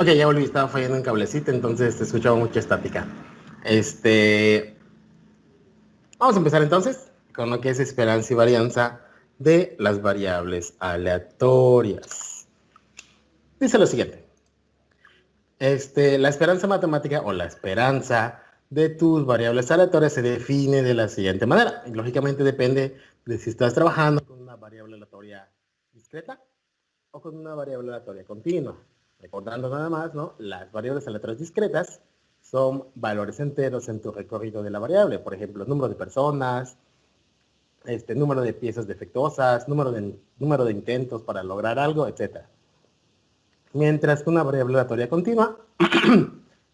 Ok, ya volví, estaba fallando un cablecito, entonces te escuchaba mucha estática. Este, Vamos a empezar entonces con lo que es esperanza y varianza de las variables aleatorias. Dice lo siguiente. La esperanza matemática o la esperanza de tus variables aleatorias se define de la siguiente manera. Y lógicamente depende de si estás trabajando con una variable aleatoria discreta o con una variable aleatoria continua. Recordando nada más, ¿no? Las variables aleatorias discretas son valores enteros en tu recorrido de la variable. Por ejemplo, número de personas, número de piezas defectuosas, número de intentos para lograr algo, etc. Mientras que una variable aleatoria continua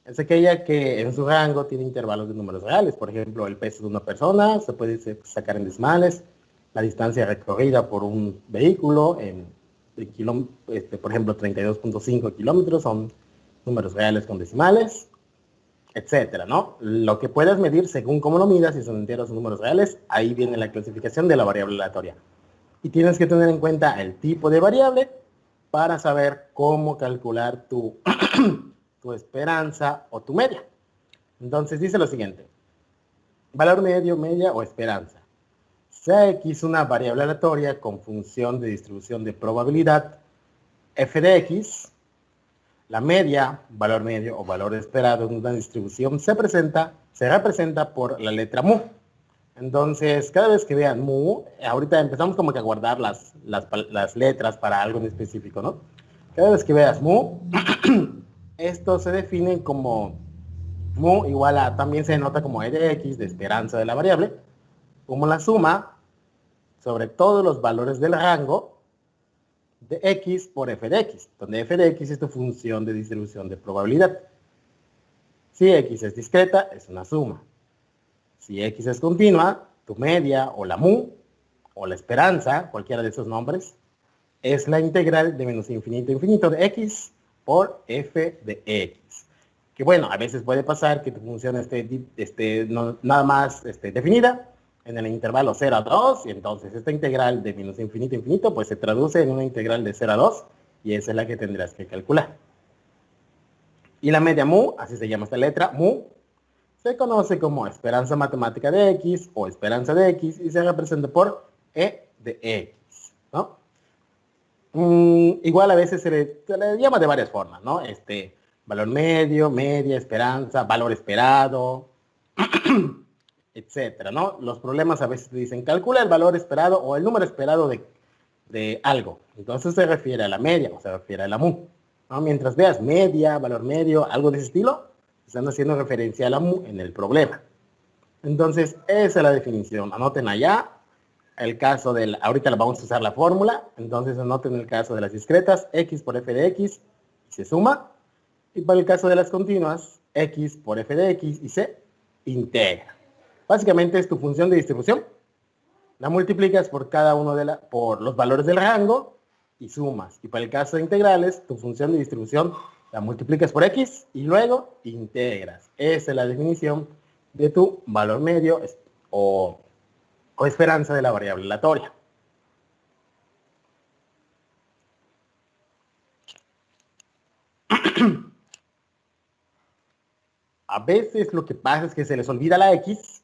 es aquella que en su rango tiene intervalos de números reales. Por ejemplo, el peso de una persona se puede sacar en decimales, la distancia recorrida por un vehículo por ejemplo, 32.5 kilómetros son números reales con decimales, etcétera, ¿no? Lo que puedas medir según cómo lo midas, si son enteros o números reales, ahí viene la clasificación de la variable aleatoria. Y tienes que tener en cuenta el tipo de variable para saber cómo calcular tu esperanza o tu media. Entonces dice lo siguiente. Valor medio, media o esperanza. Sea X una variable aleatoria con función de distribución de probabilidad f de X, la media, valor medio o valor esperado en una distribución se representa por la letra mu. Entonces, cada vez que vean mu, ahorita empezamos como que a guardar las letras para algo en específico, ¿no? Cada vez que veas mu, esto se define como mu igual a, también se denota como e de x, de esperanza de la variable, como la suma sobre todos los valores del rango de x por f de x, donde f de x es tu función de distribución de probabilidad. Si x es discreta, es una suma. Si x es continua, tu media o la mu, o la esperanza, cualquiera de esos nombres, es la integral de menos infinito a infinito de x por f de x. Que bueno, a veces puede pasar que tu función esté nada más definida en el intervalo 0 a 2, y entonces esta integral de menos infinito a infinito pues se traduce en una integral de 0 a 2, y esa es la que tendrás que calcular. Y la media mu, así se llama esta letra, mu, se conoce como esperanza matemática de x o esperanza de x y se representa por e de x, ¿no? Igual a veces se le llama de varias formas, ¿no? Valor medio, media, esperanza, valor esperado, etcétera, ¿no? Los problemas a veces te dicen, calcula el valor esperado o el número esperado de algo. Entonces se refiere a la media o se refiere a la mu, ¿no? Mientras veas media, valor medio, algo de ese estilo, están haciendo referencia a la mu en el problema. Entonces, esa es la definición. Anoten allá el caso del, ahorita vamos a usar la fórmula, entonces anoten el caso de las discretas, x por f de x, se suma, y para el caso de las continuas, x por f de x y se integra. Básicamente es tu función de distribución, la multiplicas por cada uno por los valores del rango y sumas. Y para el caso de integrales, tu función de distribución la multiplicas por x y luego integras. Esa es la definición de tu valor medio o esperanza de la variable aleatoria. A veces lo que pasa es que se les olvida la x,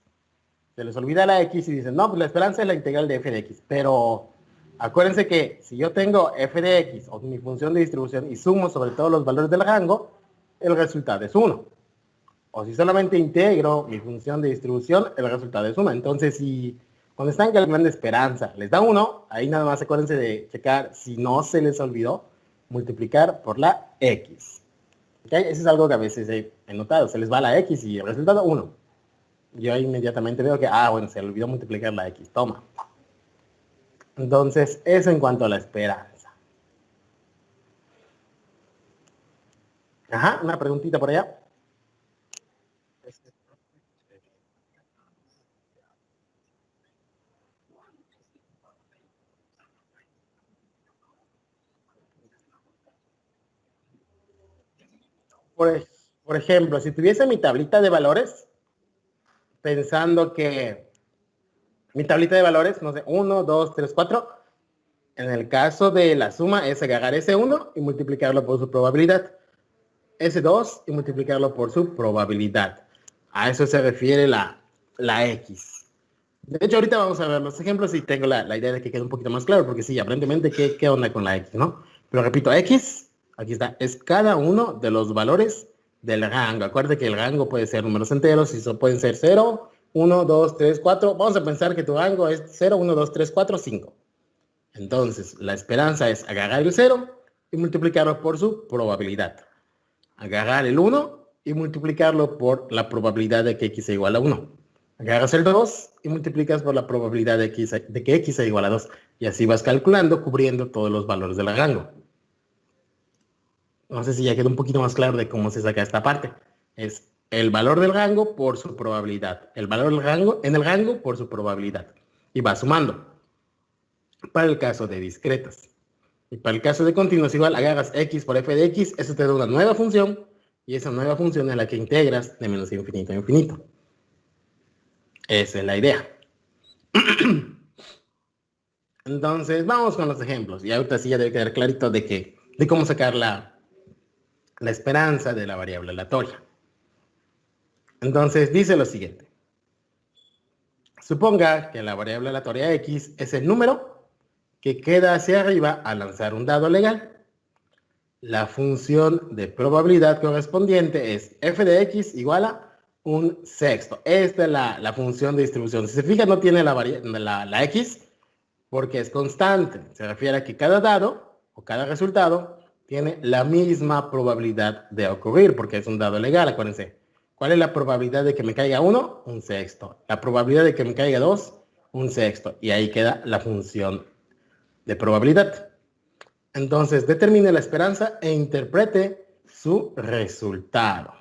y dicen, no, pues la esperanza es la integral de f de x, pero acuérdense que si yo tengo f de x o mi función de distribución y sumo sobre todos los valores del rango, el resultado es 1. O si solamente integro mi función de distribución, el resultado es 1. Entonces, si cuando están calculando esperanza les da 1, ahí nada más acuérdense de checar si no se les olvidó multiplicar por la x. ¿Okay? Eso es algo que a veces he notado. Se les va la x y el resultado 1. Yo inmediatamente veo que, bueno, se le olvidó multiplicar la x. Toma. Entonces, eso en cuanto a la esperanza. Ajá, una preguntita por allá. Por, por ejemplo, si tuviese mi tablita de valores, pensando que mi tablita de valores, no sé, 1, 2, 3, 4, en el caso de la suma es agarrar ese 1 y multiplicarlo por su probabilidad. ese 2 y multiplicarlo por su probabilidad. A eso se refiere la X. De hecho, ahorita vamos a ver los ejemplos y tengo la idea de que quede un poquito más claro, porque sí, aparentemente, ¿qué onda con la X, no? Pero repito, X, aquí está, es cada uno de los valores del rango. Acuérdate que el rango puede ser números enteros, y eso pueden ser 0, 1, 2, 3, 4. Vamos a pensar que tu rango es 0, 1, 2, 3, 4, 5. Entonces, la esperanza es agarrar el 0 y multiplicarlo por su probabilidad. Agarrar el 1 y multiplicarlo por la probabilidad de que X sea igual a 1. Agarras el 2 y multiplicas por la probabilidad de que X sea igual a 2. Y así vas calculando, cubriendo todos los valores del rango. No sé si ya quedó un poquito más claro de cómo se saca esta parte. Es el valor del rango por su probabilidad. El valor del rango en el rango por su probabilidad. Y va sumando. Para el caso de discretas. Y para el caso de continuos, igual agarras X por f de X, eso te da una nueva función, y esa nueva función es la que integras de menos infinito a infinito. Esa es la idea. Entonces, vamos con los ejemplos. Y ahorita sí ya debe quedar clarito de cómo sacar la esperanza de la variable aleatoria. Entonces, dice lo siguiente. Suponga que la variable aleatoria X es el número que queda hacia arriba al lanzar un dado legal. La función de probabilidad correspondiente es f de x igual a un sexto. Esta es la función de distribución. Si se fija, no tiene la x porque es constante. Se refiere a que cada dado o cada resultado tiene la misma probabilidad de ocurrir porque es un dado legal, acuérdense. ¿Cuál es la probabilidad de que me caiga 1? Un sexto. La probabilidad de que me caiga 2, un sexto. Y ahí queda la función de probabilidad. Entonces, determine la esperanza e interprete su resultado.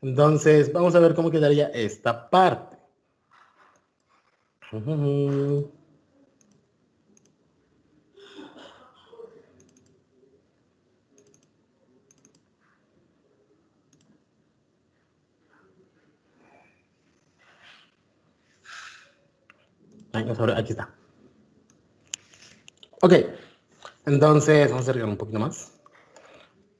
Entonces, vamos a ver cómo quedaría esta parte. Aquí está. Ok, entonces vamos a acercar un poquito más.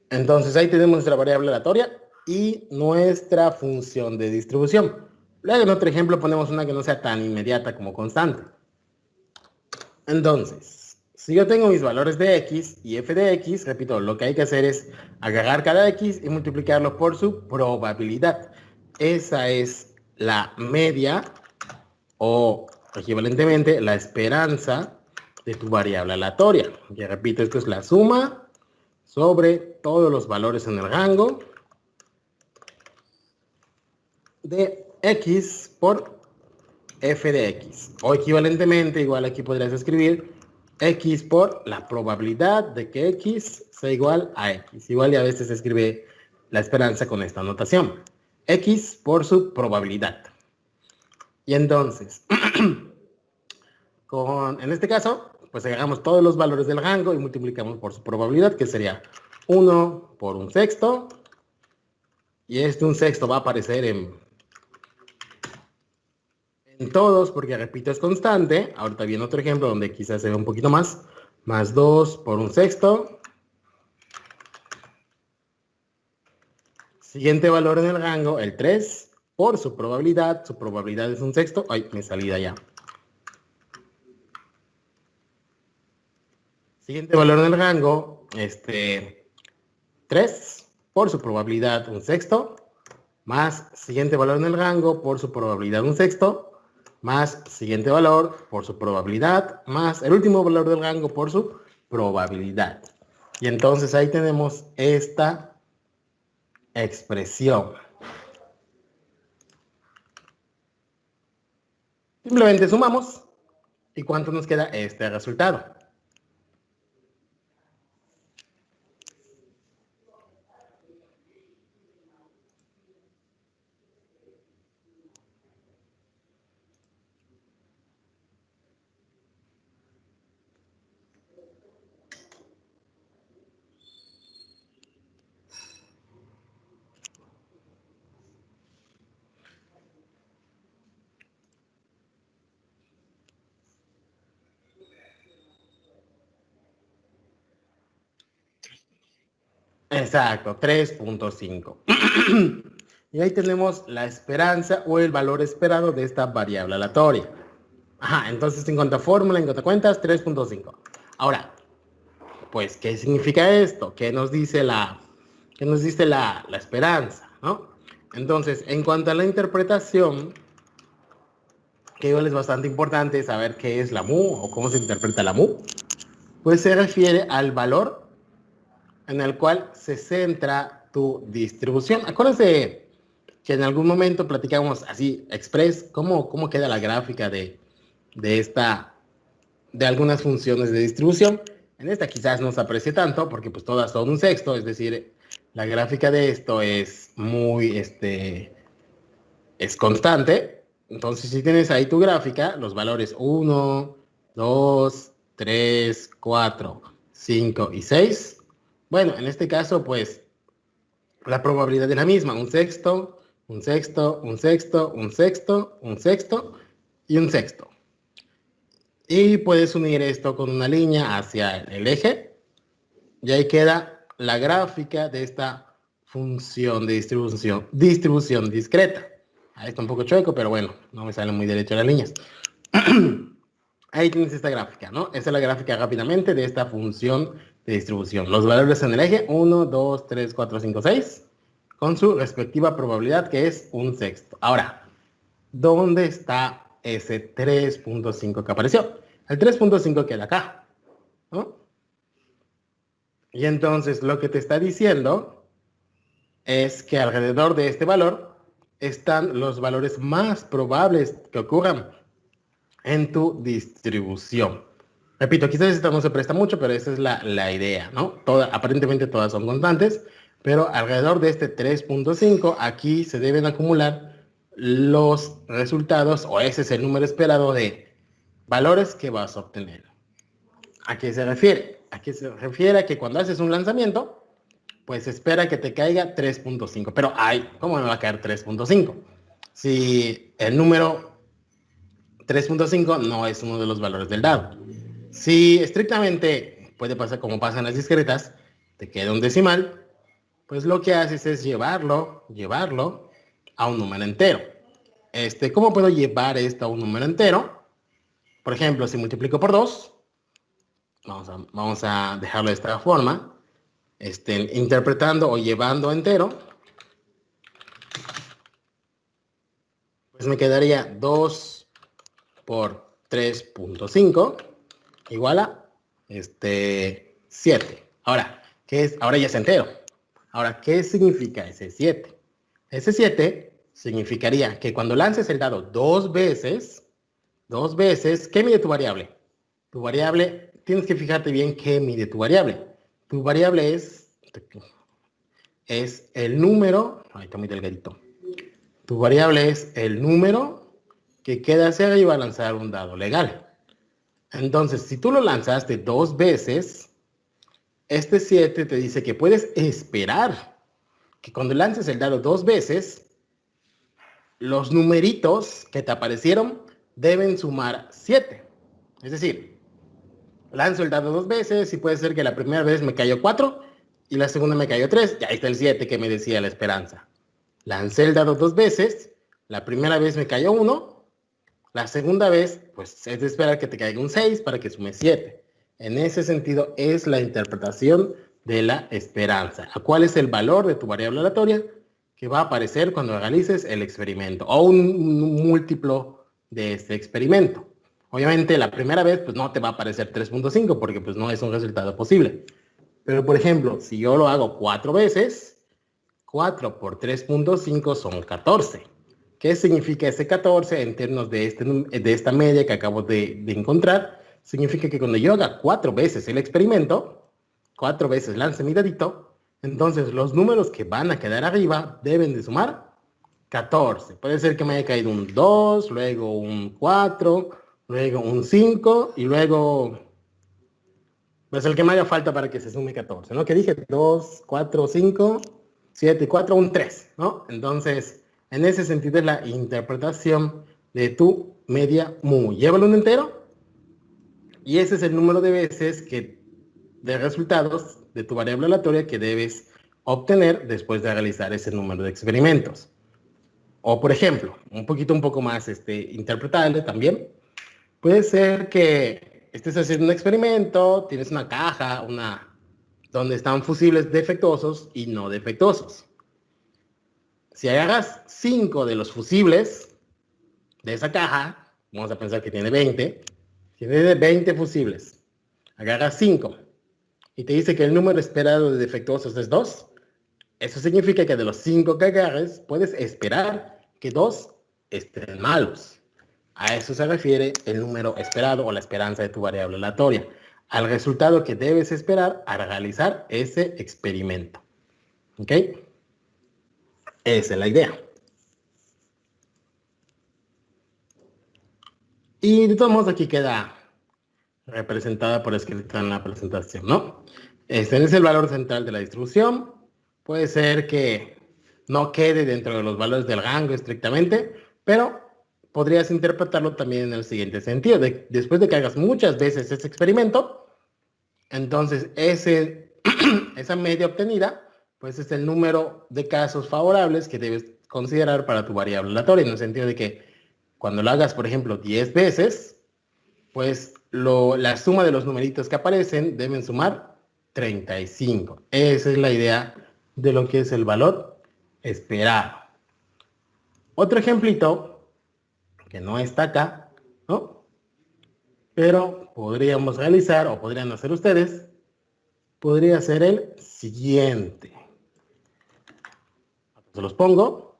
Entonces, ahí tenemos nuestra variable aleatoria y nuestra función de distribución. Luego, en otro ejemplo, ponemos una que no sea tan inmediata como constante. Entonces, si yo tengo mis valores de x y f de x, repito, lo que hay que hacer es agarrar cada x y multiplicarlo por su probabilidad. Esa es la media o equivalentemente la esperanza de tu variable aleatoria. Ya repito, esto es la suma sobre todos los valores en el rango de x por f de x. O equivalentemente, igual aquí podrías escribir x por la probabilidad de que x sea igual a x. Igual y a veces se escribe la esperanza con esta notación. X por su probabilidad. Y entonces, en este caso, pues agarramos todos los valores del rango y multiplicamos por su probabilidad, que sería 1 por un sexto. Y un sexto va a aparecer en todos, porque repito, es constante. Ahorita viene otro ejemplo donde quizás se ve un poquito más. Más 2 por un sexto. Siguiente valor en el rango, el 3 por su probabilidad. Su probabilidad es un sexto. Ay, me salí de allá. Siguiente valor en el rango, 3 por su probabilidad un sexto. Más siguiente valor en el rango por su probabilidad un sexto. Más siguiente valor por su probabilidad, más el último valor del rango por su probabilidad. Y entonces ahí tenemos esta expresión. Simplemente sumamos y cuánto nos queda este resultado. Exacto, 3.5. Y ahí tenemos la esperanza o el valor esperado de esta variable aleatoria. Ajá, entonces en cuanto a fórmula, en cuanto a cuentas, 3.5. Ahora, pues, ¿qué significa esto? ¿Qué nos dice la esperanza? ¿No? Entonces, en cuanto a la interpretación, que igual es bastante importante saber qué es la mu o cómo se interpreta la mu, pues se refiere al valor en el cual se centra tu distribución. Acuérdense que en algún momento platicamos así, express, cómo queda la gráfica de algunas funciones de distribución. En esta quizás no se aprecie tanto, porque pues todas son un sexto, es decir, la gráfica de esto es muy, es constante. Entonces, si tienes ahí tu gráfica, los valores 1, 2, 3, 4, 5 y 6, bueno, en este caso, pues, la probabilidad es la misma, un sexto, un sexto, un sexto, un sexto, un sexto y un sexto. Y puedes unir esto con una línea hacia el eje, y ahí queda la gráfica de esta función de distribución discreta. Ahí está un poco chueco, pero bueno, no me salen muy derecho las líneas. Ahí tienes esta gráfica, ¿no? Esa es la gráfica rápidamente de esta función de distribución. Los valores en el eje, 1, 2, 3, 4, 5, 6, con su respectiva probabilidad, que es un sexto. Ahora, ¿dónde está ese 3.5 que apareció? El 3.5 queda acá, ¿no? Y entonces lo que te está diciendo es que alrededor de este valor están los valores más probables que ocurran en tu distribución. Repito, quizás esta no se presta mucho, pero esa es la idea, ¿no? Aparentemente todas son constantes, pero alrededor de este 3.5 aquí se deben acumular los resultados, o ese es el número esperado de valores que vas a obtener. ¿A qué se refiere? A que se refiere a que cuando haces un lanzamiento, pues espera que te caiga 3.5. Pero, ay, ¿cómo me va a caer 3.5? Si el número 3.5 no es uno de los valores del dado. Si estrictamente puede pasar como pasa en las discretas, te queda un decimal, pues lo que haces es llevarlo a un número entero. ¿Cómo puedo llevar esto a un número entero? Por ejemplo, si multiplico por 2, vamos a dejarlo de esta forma, interpretando o llevando entero, pues me quedaría 2 por 3.5 igual a 7. Ahora, ahora ya es entero. Ahora, ¿qué significa ese 7? Ese 7 significaría que cuando lances el dado dos veces, ¿qué mide tu variable? Tu variable, tienes que fijarte bien qué mide tu variable. Tu variable es el número, ahí está muy delgadito. Tu variable es el número que queda hacia arriba al lanzar un dado legal. Entonces, si tú lo lanzaste dos veces, este 7 te dice que puedes esperar que cuando lances el dado dos veces, los numeritos que te aparecieron deben sumar 7. Es decir, lanzo el dado dos veces y puede ser que la primera vez me cayó 4 y la segunda me cayó 3. Y ahí está el 7 que me decía la esperanza. Lancé el dado dos veces, la primera vez me cayó 1, la segunda vez, pues es de esperar que te caiga un 6 para que sume 7. En ese sentido es la interpretación de la esperanza. ¿Cuál es el valor de tu variable aleatoria que va a aparecer cuando realices el experimento o un múltiplo de este experimento? Obviamente la primera vez pues no te va a aparecer 3.5 porque pues no es un resultado posible. Pero por ejemplo, si yo lo hago 4 veces, 4 por 3.5 son 14. ¿Qué significa ese 14 en términos de esta media que acabo de encontrar? Significa que cuando yo haga 4 veces el experimento, 4 veces lance mi dadito, entonces los números que van a quedar arriba deben de sumar 14. Puede ser que me haya caído un 2, luego un 4, luego un 5 y luego pues el que me haga falta para que se sume 14, ¿no? Que dije 2, 4, 5, 7 y 4, un 3, ¿no? Entonces, en ese sentido es la interpretación de tu media mu. Llévalo un entero y ese es el número de veces de resultados de tu variable aleatoria que debes obtener después de realizar ese número de experimentos. O, por ejemplo, un poco más interpretable también, puede ser que estés haciendo un experimento, tienes una caja, donde están fusibles defectuosos y no defectuosos. Si agarras 5 de los fusibles de esa caja, vamos a pensar que tiene 20, tiene 20 fusibles, agarras 5 y te dice que el número esperado de defectuosos es 2, eso significa que de los 5 que agarres, puedes esperar que 2 estén malos. A eso se refiere el número esperado o la esperanza de tu variable aleatoria, al resultado que debes esperar al realizar ese experimento. ¿Ok? Esa es la idea. Y de todos modos aquí queda representada por escrito en la presentación, ¿no? Este es el valor central de la distribución. Puede ser que no quede dentro de los valores del rango estrictamente, pero podrías interpretarlo también en el siguiente sentido. Después de que hagas muchas veces ese experimento, entonces esa media obtenida, pues es el número de casos favorables que debes considerar para tu variable aleatoria, en el sentido de que cuando lo hagas, por ejemplo, 10 veces, pues la suma de los numeritos que aparecen deben sumar 35. Esa es la idea de lo que es el valor esperado. Otro ejemplito, que no está acá, ¿no? Pero podríamos realizar, o podrían hacer ustedes, podría ser el siguiente. Se los pongo.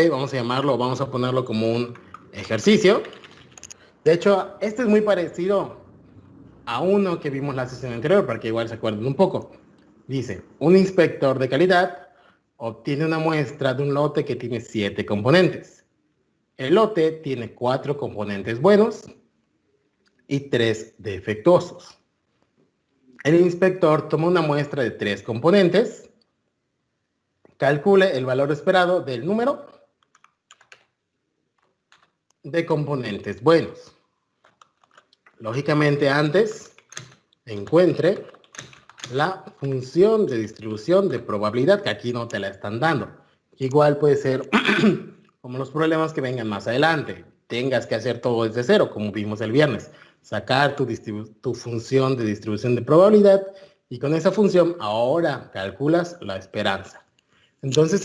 Vamos a llamarlo, vamos a ponerlo como un ejercicio. De hecho, este es muy parecido a uno que vimos la sesión anterior, para que igual se acuerden un poco. Dice, un inspector de calidad obtiene una muestra de un lote que tiene 7 componentes. El lote tiene 4 componentes buenos y 3 defectuosos. El inspector toma una muestra de 3 componentes, calcule el valor esperado del número de componentes buenos. Lógicamente, antes encuentre la función de distribución de probabilidad, que aquí no te la están dando. Igual puede ser como los problemas que vengan más adelante. Tengas que hacer todo desde cero, como vimos el viernes. Sacar tu función de distribución de probabilidad y con esa función ahora calculas la esperanza. Entonces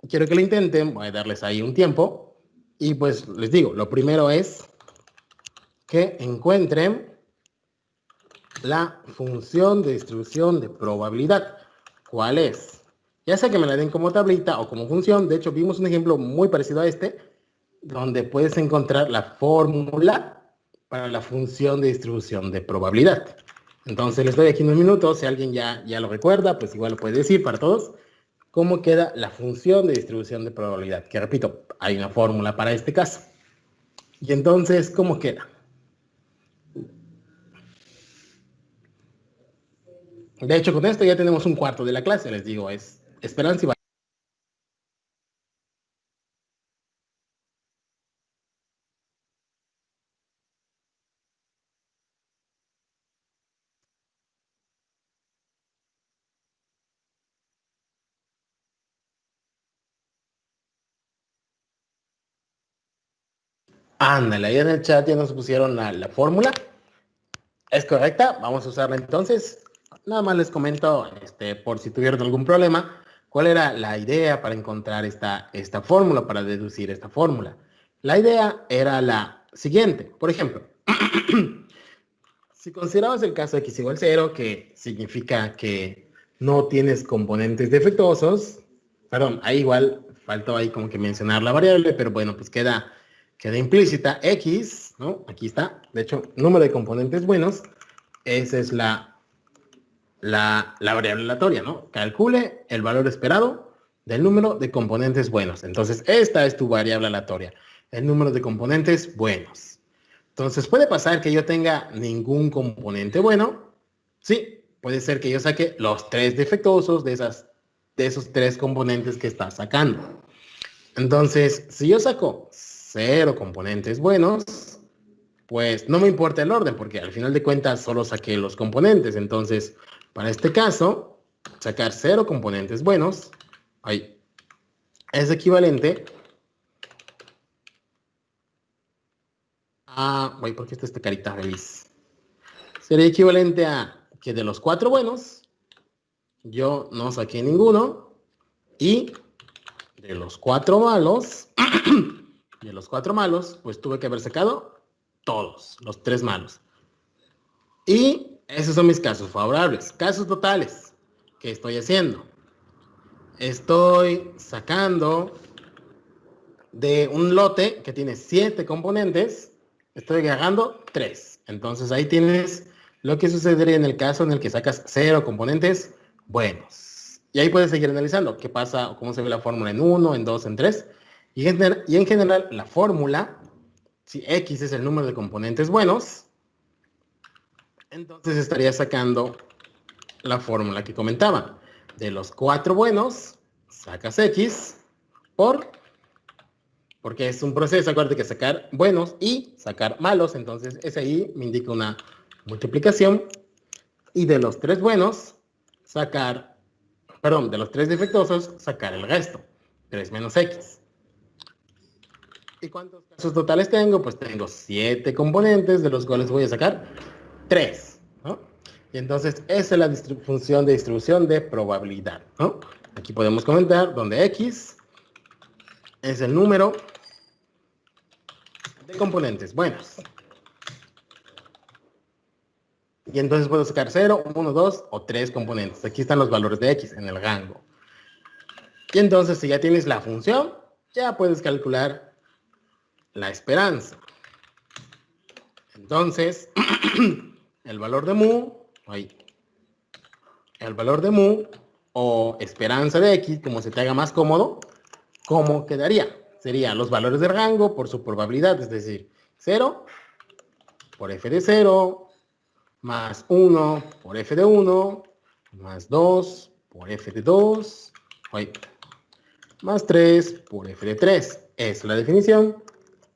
quiero que lo intenten, voy a darles ahí un tiempo y pues les digo, lo primero es que encuentren la función de distribución de probabilidad. ¿Cuál es? Ya sea que me la den como tablita o como función. De hecho, vimos un ejemplo muy parecido a donde puedes encontrar la fórmula para la función de distribución de probabilidad. Entonces, les doy aquí unos minutos. Si alguien ya lo recuerda, pues igual lo puede decir para todos. ¿Cómo queda la función de distribución de probabilidad? Que repito, hay una fórmula para este caso. Y entonces, ¿cómo queda? De hecho, con esto ya tenemos un cuarto de la clase, les digo, es esperanza y varianza. Ándale, ahí en el chat ya nos pusieron la fórmula. Es correcta, vamos a usarla entonces. Nada más les comento, por si tuvieron algún problema, cuál era la idea para encontrar esta fórmula, para deducir esta fórmula. La idea era la siguiente. Por ejemplo, si consideramos el caso de x igual 0, que significa que no tienes componentes defectuosos, perdón, ahí igual faltó ahí como que mencionar la variable, pero bueno, pues queda implícita x, ¿no? Aquí está, de hecho, número de componentes buenos, esa es la variable aleatoria, ¿no? Calcule el valor esperado del número de componentes buenos. Entonces, esta es tu variable aleatoria, el número de componentes buenos. Entonces, puede pasar que yo tenga ningún componente bueno. Sí, puede ser que yo saque los 3 defectuosos de esos 3 componentes que está sacando. Entonces, si yo saco 0 componentes buenos, pues no me importa el orden, porque al final de cuentas solo saqué los componentes. Entonces, para este caso, sacar 0 componentes buenos ahí, es equivalente a... ¿Por qué está esta carita feliz? Sería equivalente a que de los 4 buenos, yo no saqué ninguno, y de los 4 malos, pues tuve que haber sacado todos, los 3 malos. Y esos son mis casos favorables. Casos totales, ¿qué estoy haciendo? Estoy sacando de un lote que tiene 7 componentes, estoy agarrando 3. Entonces ahí tienes lo que sucedería en el caso en el que sacas 0 componentes buenos. Y ahí puedes seguir analizando qué pasa, cómo se ve la fórmula en 1, en 2, en 3. Y en general la fórmula, si X es el número de componentes buenos, entonces estaría sacando la fórmula que comentaba. De los 4 buenos, sacas X porque es un proceso, acuérdate que sacar buenos y sacar malos, entonces ese ahí me indica una multiplicación. Y de los 3 buenos, de los 3 defectuosos, sacar el resto, 3 menos X. ¿Y cuántos casos totales tengo? Pues tengo 7 componentes, de los cuales voy a sacar 3, ¿no? Y entonces esa es la función de distribución de probabilidad, ¿no? Aquí podemos comentar donde X es el número de componentes buenos. Y entonces puedo sacar 0, 1, 2 o 3 componentes. Aquí están los valores de X en el rango. Y entonces si ya tienes la función, ya puedes calcular la esperanza. Entonces, el valor de mu o esperanza de X, como se te haga más cómodo, ¿cómo quedaría? Sería los valores del rango por su probabilidad, es decir, 0 por f de 0, más 1 por f de 1, más 2 por f de 2, más 3 por f de 3. Es la definición.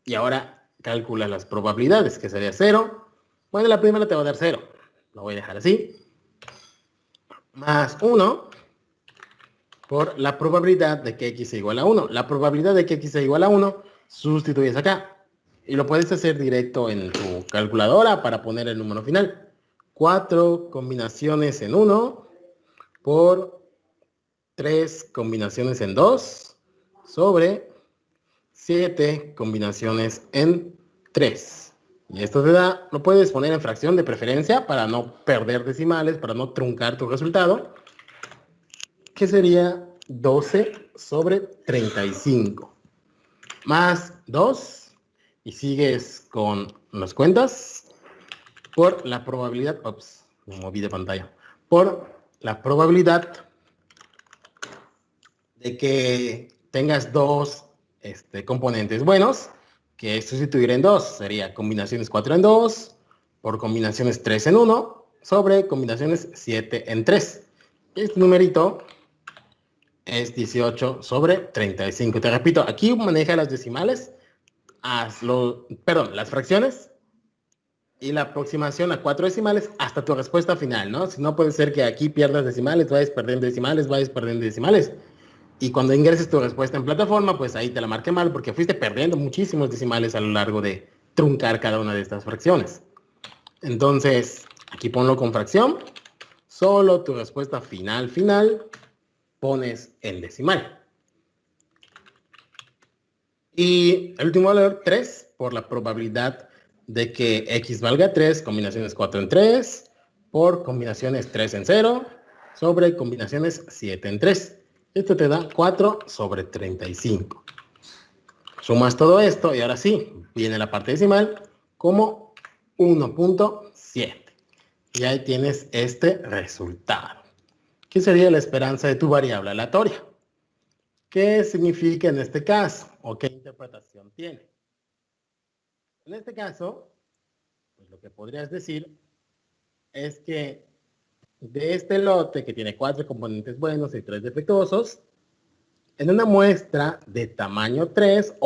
Y ahora calcula las probabilidades, que sería 0. Bueno, la primera te va a dar 0. Lo voy a dejar así. Más 1 por la probabilidad de que x sea igual a 1. La probabilidad de que x sea igual a 1, sustituyes acá. Y lo puedes hacer directo en tu calculadora para poner el número final. 4 combinaciones en 1 por 3 combinaciones en 2 sobre 7 combinaciones en 3. Y esto te da, lo puedes poner en fracción de preferencia para no perder decimales, para no truncar tu resultado, que sería 12 sobre 35. Más 2, y sigues con las cuentas, por la probabilidad, me moví de pantalla, por la probabilidad de que tengas 2 componentes buenos, que es sustituir en 2, sería combinaciones 4 en 2, por combinaciones 3 en 1, sobre combinaciones 7 en 3. Este numerito es 18 sobre 35. Te repito, aquí maneja las decimales, las fracciones y la aproximación a 4 decimales hasta tu respuesta final, ¿no? Si no, puede ser que aquí pierdas decimales, vayas perdiendo decimales. Y cuando ingreses tu respuesta en plataforma, pues ahí te la marqué mal porque fuiste perdiendo muchísimos decimales a lo largo de truncar cada una de estas fracciones. Entonces, aquí ponlo con fracción. Solo tu respuesta final pones el decimal. Y el último valor, 3, por la probabilidad de que x valga 3, combinaciones 4 en 3, por combinaciones 3 en 0, sobre combinaciones 7 en 3. Esto te da 4 sobre 35. Sumas todo esto y ahora sí, viene la parte decimal como 1.7. Y ahí tienes este resultado. ¿Qué sería la esperanza de tu variable aleatoria? ¿Qué significa en este caso? ¿O qué interpretación tiene? En este caso, pues lo que podrías decir es que de este lote que tiene 4 componentes buenos y 3 defectuosos, en una muestra de tamaño 3,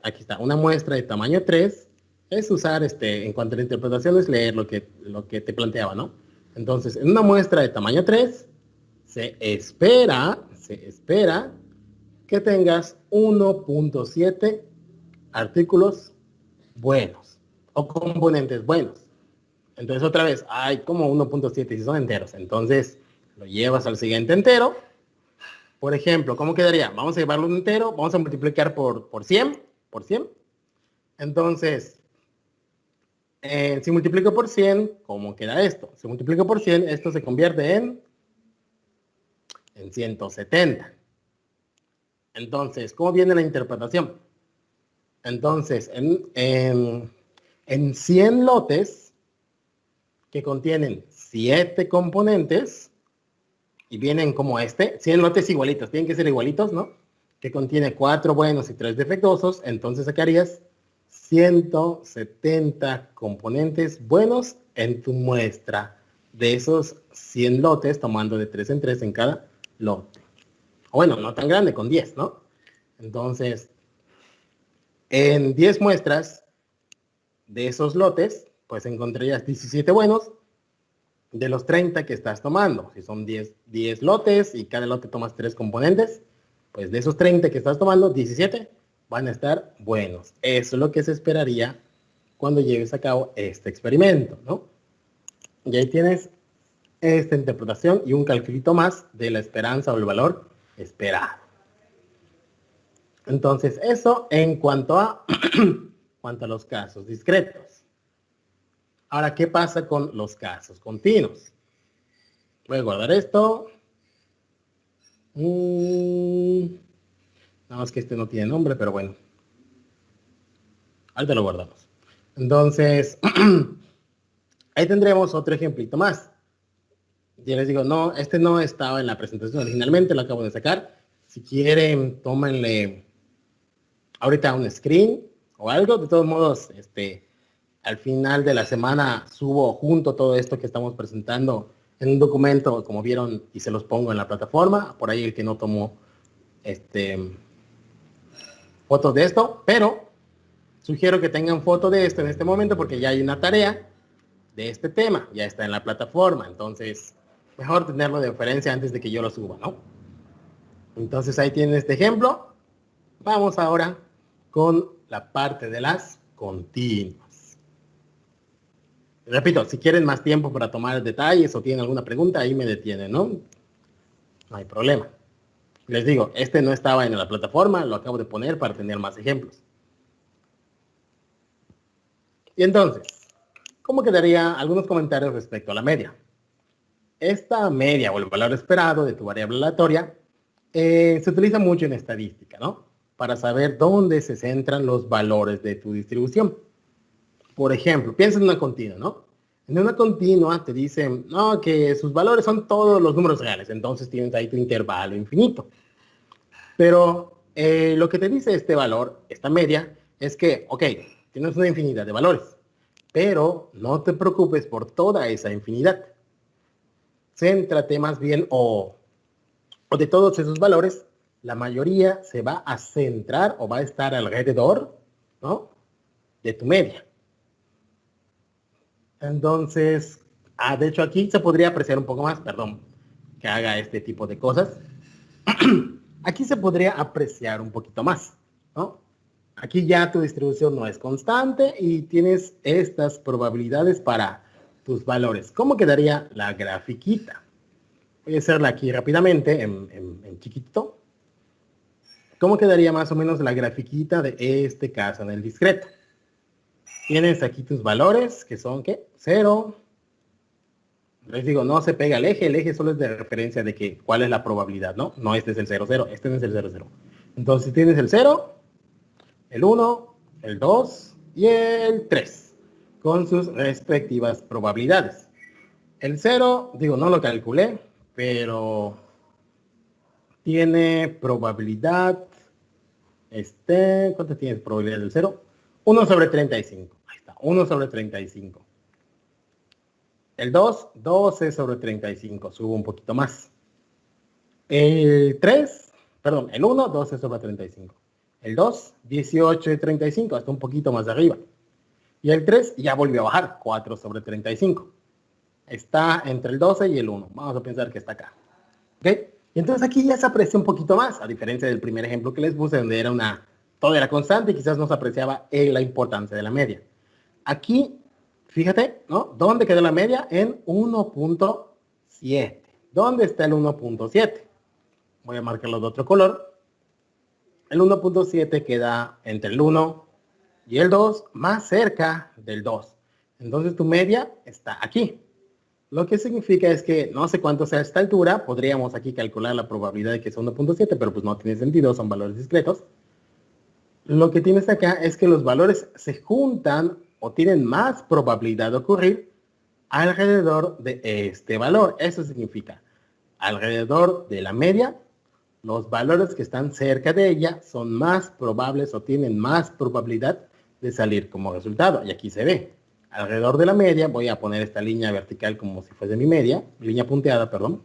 aquí está, una muestra de tamaño 3, Es usar, en cuanto a la interpretación, es leer lo que te planteaba, ¿no? Entonces, en una muestra de tamaño 3, se espera que tengas 1.7 artículos buenos o componentes buenos. Entonces, otra vez, hay como 1.7 si son enteros. Entonces, lo llevas al siguiente entero. Por ejemplo, ¿cómo quedaría? Vamos a llevarlo un entero, vamos a multiplicar por 100, por 100. Entonces, si multiplico por 100, ¿cómo queda esto? Si multiplico por 100, esto se convierte en 170. Entonces, ¿cómo viene la interpretación? Entonces, en 100 lotes que contienen 7 componentes, y vienen como 100 lotes igualitos, tienen que ser igualitos, ¿no? Que contiene 4 buenos y 3 defectuosos, entonces sacarías 170 componentes buenos en tu muestra de esos 100 lotes, tomando de 3 en 3 en cada lote. O bueno, no tan grande, con 10, ¿no? Entonces, en 10 muestras de esos lotes, pues encontrarías 17 buenos de los 30 que estás tomando. Si son 10 lotes y cada lote tomas 3 componentes, pues de esos 30 que estás tomando, 17 van a estar buenos. Eso es lo que se esperaría cuando lleves a cabo este experimento, ¿no? Y ahí tienes esta interpretación y un calculito más de la esperanza o el valor esperado. Entonces, eso en cuanto a, cuanto a los casos discretos. Ahora, ¿qué pasa con los casos continuos? Voy a guardar esto. Nada más que este no tiene nombre, pero bueno. Ahorita lo guardamos. Entonces, ahí tendremos otro ejemplito más. Ya les digo, no, este no estaba en la presentación originalmente, lo acabo de sacar. Si quieren, tómenle ahorita un screen o algo. De todos modos, al final de la semana subo junto todo esto que estamos presentando en un documento, como vieron, y se los pongo en la plataforma. Por ahí el que no tomó fotos de esto, pero sugiero que tengan foto de esto en este momento porque ya hay una tarea de este tema, ya está en la plataforma, entonces mejor tenerlo de referencia antes de que yo lo suba, ¿no? Entonces ahí tienen este ejemplo. Vamos ahora con la parte de las continuas. Repito, si quieren más tiempo para tomar detalles o tienen alguna pregunta, ahí me detienen, ¿no? No hay problema. Les digo, este no estaba en la plataforma, lo acabo de poner para tener más ejemplos. Y entonces, ¿cómo quedaría algunos comentarios respecto a la media? Esta media o el valor esperado de tu variable aleatoria se utiliza mucho en estadística, ¿no? Para saber dónde se centran los valores de tu distribución. Por ejemplo, piensa en una continua, ¿no? En una continua te dicen, no, que sus valores son todos los números reales, entonces tienes ahí tu intervalo infinito. Pero lo que te dice este valor, esta media, es que, ok, tienes una infinidad de valores, pero no te preocupes por toda esa infinidad. Céntrate más bien, o de todos esos valores, la mayoría se va a centrar o va a estar alrededor, ¿no?, de tu media. Entonces, de hecho aquí se podría apreciar un poco más, perdón, que haga este tipo de cosas. Aquí se podría apreciar un poquito más, ¿no? Aquí ya tu distribución no es constante y tienes estas probabilidades para tus valores. ¿Cómo quedaría la grafiquita? Voy a hacerla aquí rápidamente en chiquito. ¿Cómo quedaría más o menos la grafiquita de este caso en el discreto? Tienes aquí tus valores, que son, ¿qué? 0. Les digo, no se pega el eje solo es de referencia de que cuál es la probabilidad, ¿no? No, este es el 0, 0, este no es el 0, 0. Entonces tienes el 0, el 1, el 2 y el 3, con sus respectivas probabilidades. El 0, digo, no lo calculé, pero tiene probabilidad, ¿cuánto tiene probabilidad del 0? 1 sobre 35, ahí está, 1 sobre 35. El 2, 12 sobre 35, subo un poquito más. El 3, perdón, el 1, 12 sobre 35. El 2, 18 y 35, hasta un poquito más arriba. Y el 3 ya volvió a bajar, 4 sobre 35. Está entre el 12 y el 1. Vamos a pensar que está acá. ¿Ok? Y entonces aquí ya se aprecia un poquito más, a diferencia del primer ejemplo que les puse, donde era todo era constante y quizás no se apreciaba la importancia de la media. Aquí, fíjate, ¿no? ¿Dónde quedó la media? En 1.7. ¿Dónde está el 1.7? Voy a marcarlo de otro color. El 1.7 queda entre el 1 y el 2, más cerca del 2. Entonces tu media está aquí. Lo que significa es que no sé cuánto sea esta altura, podríamos aquí calcular la probabilidad de que sea 1.7, pero pues no tiene sentido, son valores discretos. Lo que tienes acá es que los valores se juntan o tienen más probabilidad de ocurrir alrededor de este valor. Eso significa, alrededor de la media, los valores que están cerca de ella son más probables o tienen más probabilidad de salir como resultado. Y aquí se ve, alrededor de la media, voy a poner esta línea vertical como si fuese mi media, línea punteada, perdón.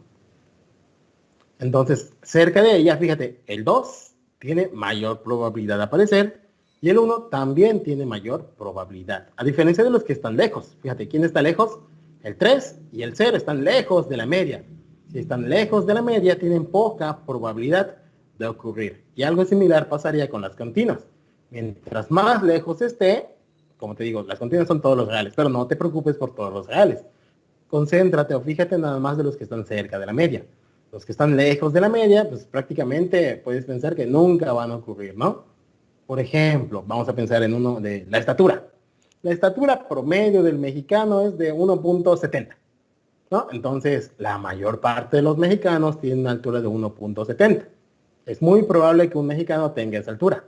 Entonces, cerca de ella, fíjate, el 2 tiene mayor probabilidad de aparecer y el 1 también tiene mayor probabilidad. A diferencia de los que están lejos. Fíjate, ¿quién está lejos? El 3 y el 0 están lejos de la media. Si están lejos de la media, tienen poca probabilidad de ocurrir. Y algo similar pasaría con las continuas. Mientras más lejos esté, como te digo, las continuas son todos los reales, pero no te preocupes por todos los reales. Concéntrate o fíjate nada más de los que están cerca de la media. Los que están lejos de la media, pues prácticamente puedes pensar que nunca van a ocurrir, ¿no? Por ejemplo, vamos a pensar en uno de la estatura. La estatura promedio del mexicano es de 1.70, ¿no? Entonces, la mayor parte de los mexicanos tienen una altura de 1.70. Es muy probable que un mexicano tenga esa altura.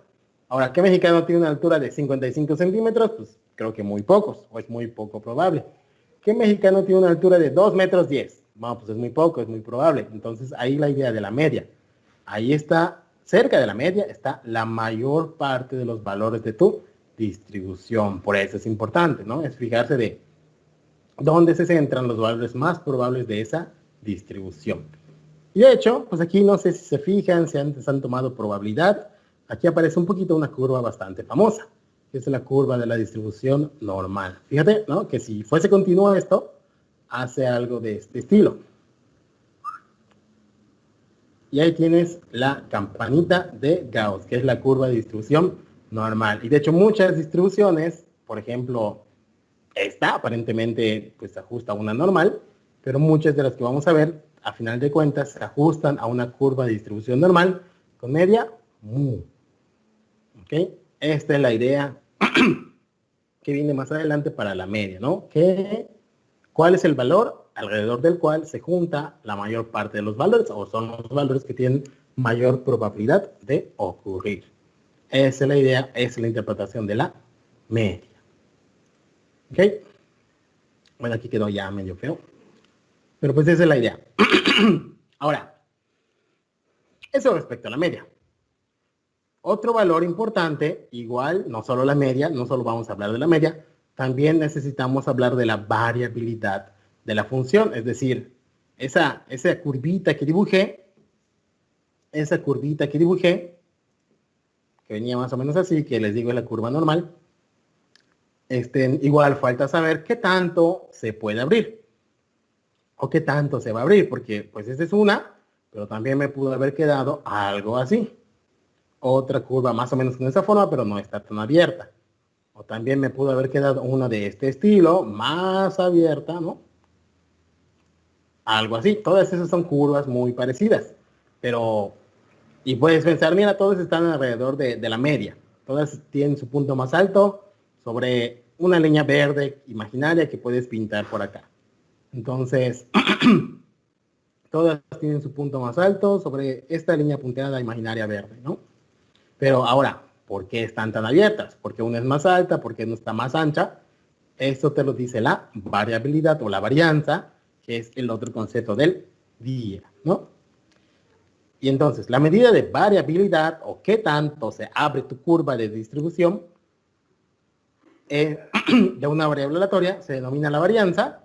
Ahora, ¿qué mexicano tiene una altura de 55 centímetros? Pues creo que muy pocos, o es muy poco probable. ¿Qué mexicano tiene una altura de 2 metros 10? Bueno, pues es muy poco, es muy probable. Entonces, ahí la idea de la media. Ahí está, cerca de la media, está la mayor parte de los valores de tu distribución. Por eso es importante, ¿no? Es fijarse de dónde se centran los valores más probables de esa distribución. Y de hecho, pues aquí no sé si se fijan, si antes han tomado probabilidad. Aquí aparece un poquito una curva bastante famosa, que es la curva de la distribución normal. Fíjate, ¿no? Que si fuese continuo esto, hace algo de este estilo. Y ahí tienes la campanita de Gauss, que es la curva de distribución normal. Y de hecho muchas distribuciones, por ejemplo, esta aparentemente pues se ajusta a una normal, pero muchas de las que vamos a ver, a final de cuentas, se ajustan a una curva de distribución normal con media mu. ¿Ok? Esta es la idea que viene más adelante para la media, ¿no? ¿Cuál es el valor alrededor del cual se junta la mayor parte de los valores o son los valores que tienen mayor probabilidad de ocurrir? Esa es la idea, esa es la interpretación de la media. ¿Ok? Bueno, aquí quedó ya medio feo. Pero pues esa es la idea. Ahora, eso respecto a la media. Otro valor importante, igual, no solo la media, no solo vamos a hablar de la media, también necesitamos hablar de la variabilidad de la función, es decir, esa curvita que dibujé, que venía más o menos así, que les digo es la curva normal, igual falta saber qué tanto se puede abrir, o qué tanto se va a abrir, porque pues esa es una, pero también me pudo haber quedado algo así. Otra curva más o menos con esa forma, pero no está tan abierta. O también me pudo haber quedado una de este estilo, más abierta, ¿no? Algo así. Todas esas son curvas muy parecidas. Pero, y puedes pensar, mira, todas están alrededor de la media. Todas tienen su punto más alto sobre una línea verde imaginaria que puedes pintar por acá. Entonces, todas tienen su punto más alto sobre esta línea punteada imaginaria verde, ¿no? Pero ahora, ¿por qué están tan abiertas? ¿Por qué una es más alta? ¿Por qué no está más ancha? Esto te lo dice la variabilidad o la varianza, que es el otro concepto del día, ¿no? Y entonces, la medida de variabilidad o qué tanto se abre tu curva de distribución de una variable aleatoria se denomina la varianza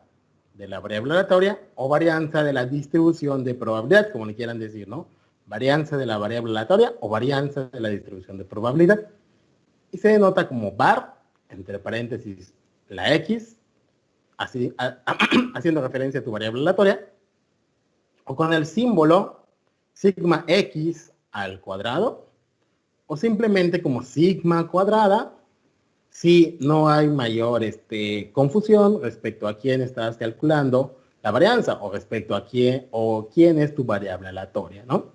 de la variable aleatoria o varianza de la distribución de probabilidad, como le quieran decir, ¿no? Varianza de la variable aleatoria o varianza de la distribución de probabilidad. Y se denota como var entre paréntesis, la X, así, haciendo referencia a tu variable aleatoria, o con el símbolo sigma X al cuadrado, o simplemente como sigma cuadrada, si no hay mayor confusión respecto a quién estás calculando la varianza, o respecto a quién es tu variable aleatoria, ¿no?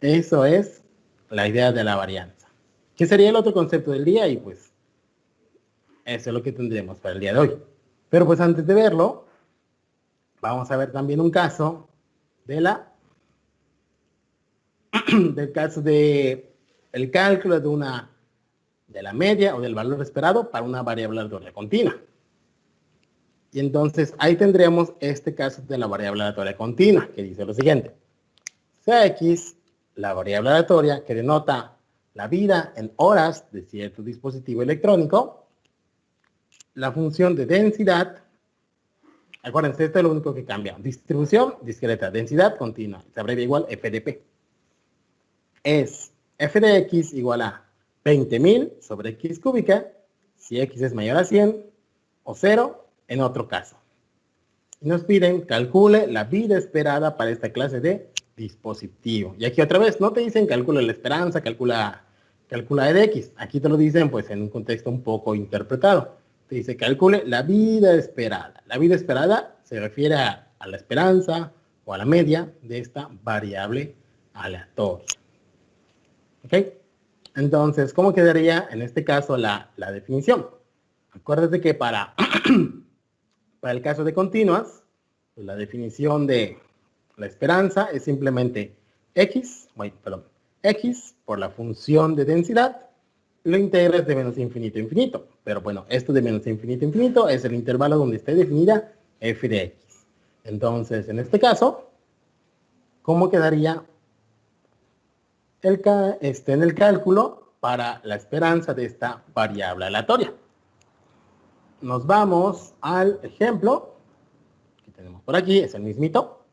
Eso es la idea de la varianza. ¿Qué sería el otro concepto del día? Y pues, eso es lo que tendremos para el día de hoy. Pero pues antes de verlo, vamos a ver también un caso del caso de el cálculo de la media o del valor esperado para una variable aleatoria continua. Y entonces ahí tendremos este caso de la variable aleatoria continua, que dice lo siguiente. Cx, la variable aleatoria que denota la vida en horas de cierto dispositivo electrónico, la función de densidad, acuérdense, esto es lo único que cambia, distribución discreta, densidad continua, se abrevia igual FDP. Es f de x igual a 20.000 sobre x cúbica, si x es mayor a 100, o 0 en otro caso. Y nos piden, calcule la vida esperada para esta clase de dispositivo. Y aquí otra vez, no te dicen calcula la esperanza, calcula e de x. Aquí te lo dicen pues en un contexto un poco interpretado. Te dice calcule la vida esperada. La vida esperada se refiere a la esperanza o a la media de esta variable aleatoria. ¿Ok? Entonces, ¿cómo quedaría en este caso la definición? Acuérdate que para el caso de continuas, pues la definición de la esperanza es simplemente x por la función de densidad, y lo integras de menos infinito a infinito. Pero bueno, esto de menos infinito a infinito es el intervalo donde esté definida f de x. Entonces, en este caso, ¿cómo quedaría en el cálculo para la esperanza de esta variable aleatoria? Nos vamos al ejemplo que tenemos por aquí, es el mismito.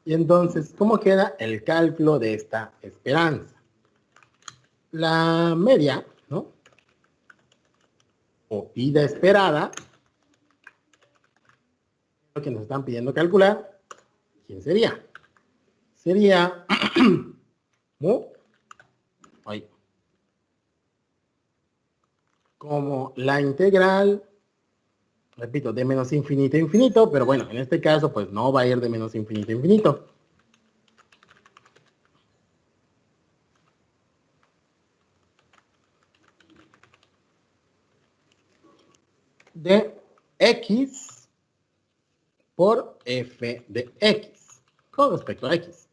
Y entonces, ¿cómo queda el cálculo de esta esperanza? La media, ¿no? O vida esperada, lo que nos están pidiendo calcular, ¿quién sería? Sería como la integral, repito, de menos infinito a infinito, pero bueno, en este caso pues no va a ir de menos infinito a infinito. De x por f de x con respecto a x.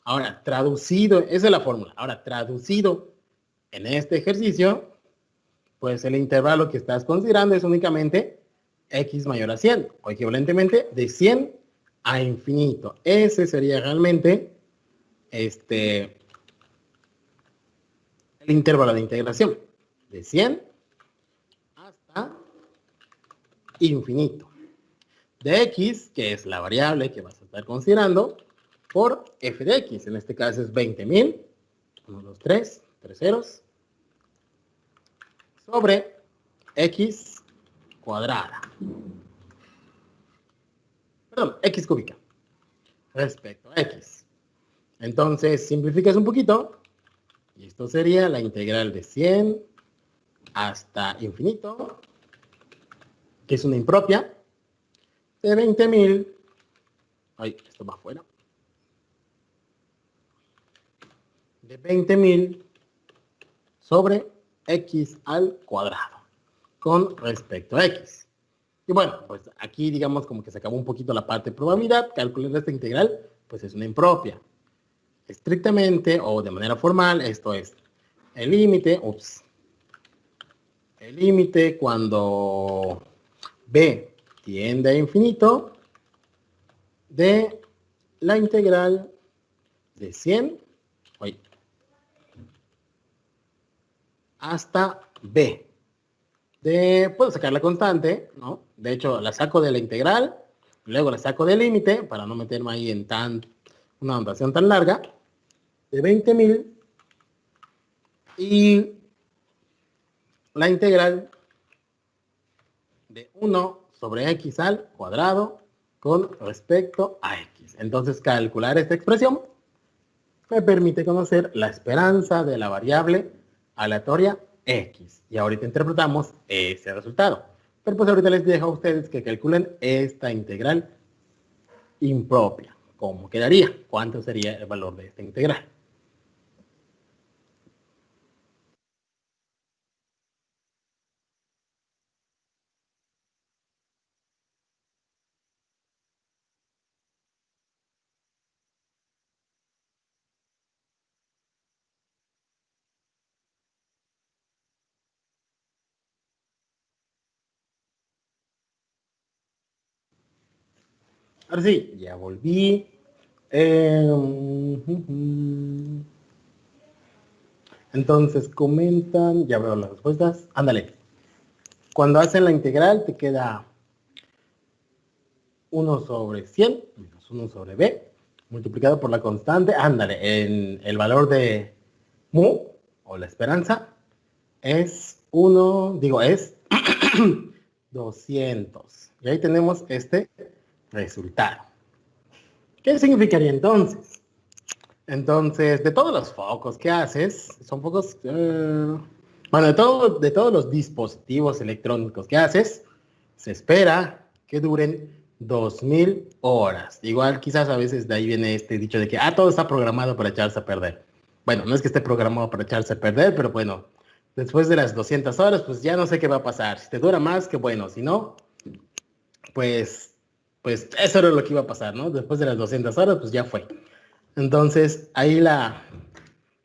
Ahora, traducido, esa es la fórmula. Ahora, traducido en este ejercicio, pues el intervalo que estás considerando es únicamente x mayor a 100, o equivalentemente de 100 a infinito. Ese sería realmente el intervalo de integración, de 100 hasta infinito. De x, que es la variable que vas a estar considerando, por f de x. En este caso es 20.000, 1, 2, 3 ceros, sobre x cuadrada. Perdón, x cúbica, respecto a x. Entonces, simplificas un poquito, y esto sería la integral de 100 hasta infinito, que es una impropia, de 20.000, ay, esto va afuera, de 20.000 sobre x al cuadrado, con respecto a x. Y bueno, pues aquí digamos como que se acabó un poquito la parte de probabilidad. Calcular esta integral, pues es una impropia. Estrictamente o de manera formal, esto es el límite, el límite cuando b tiende a infinito de la integral de 100 hasta b. Puedo sacar la constante, ¿no? De hecho, la saco de la integral, luego la saco del límite, para no meterme ahí en una notación tan larga, de 20.000, y la integral de 1 sobre x al cuadrado con respecto a x. Entonces, calcular esta expresión me permite conocer la esperanza de la variable aleatoria x. Y ahorita interpretamos ese resultado. Pero pues ahorita les dejo a ustedes que calculen esta integral impropia. ¿Cómo quedaría? ¿Cuánto sería el valor de esta integral? Ahora sí, ya volví. Entonces comentan, ya veo las respuestas. Ándale. Cuando hacen la integral te queda 1 sobre 100 menos 1 sobre b multiplicado por la constante. Ándale, en el valor de mu o la esperanza es 1, digo, es 200. Y ahí tenemos este resultado. ¿Qué significaría entonces? Entonces, de todos los focos que haces, son focos, bueno, de todos los dispositivos electrónicos que haces, se espera que duren 2000 horas. Igual quizás a veces de ahí viene este dicho de que, todo está programado para echarse a perder. Bueno, no es que esté programado para echarse a perder, pero bueno, después de las 200 horas, pues ya no sé qué va a pasar. Si te dura más, qué bueno. Si no, pues, pues eso era lo que iba a pasar, ¿no? Después de las 200 horas, pues ya fue. Entonces, ahí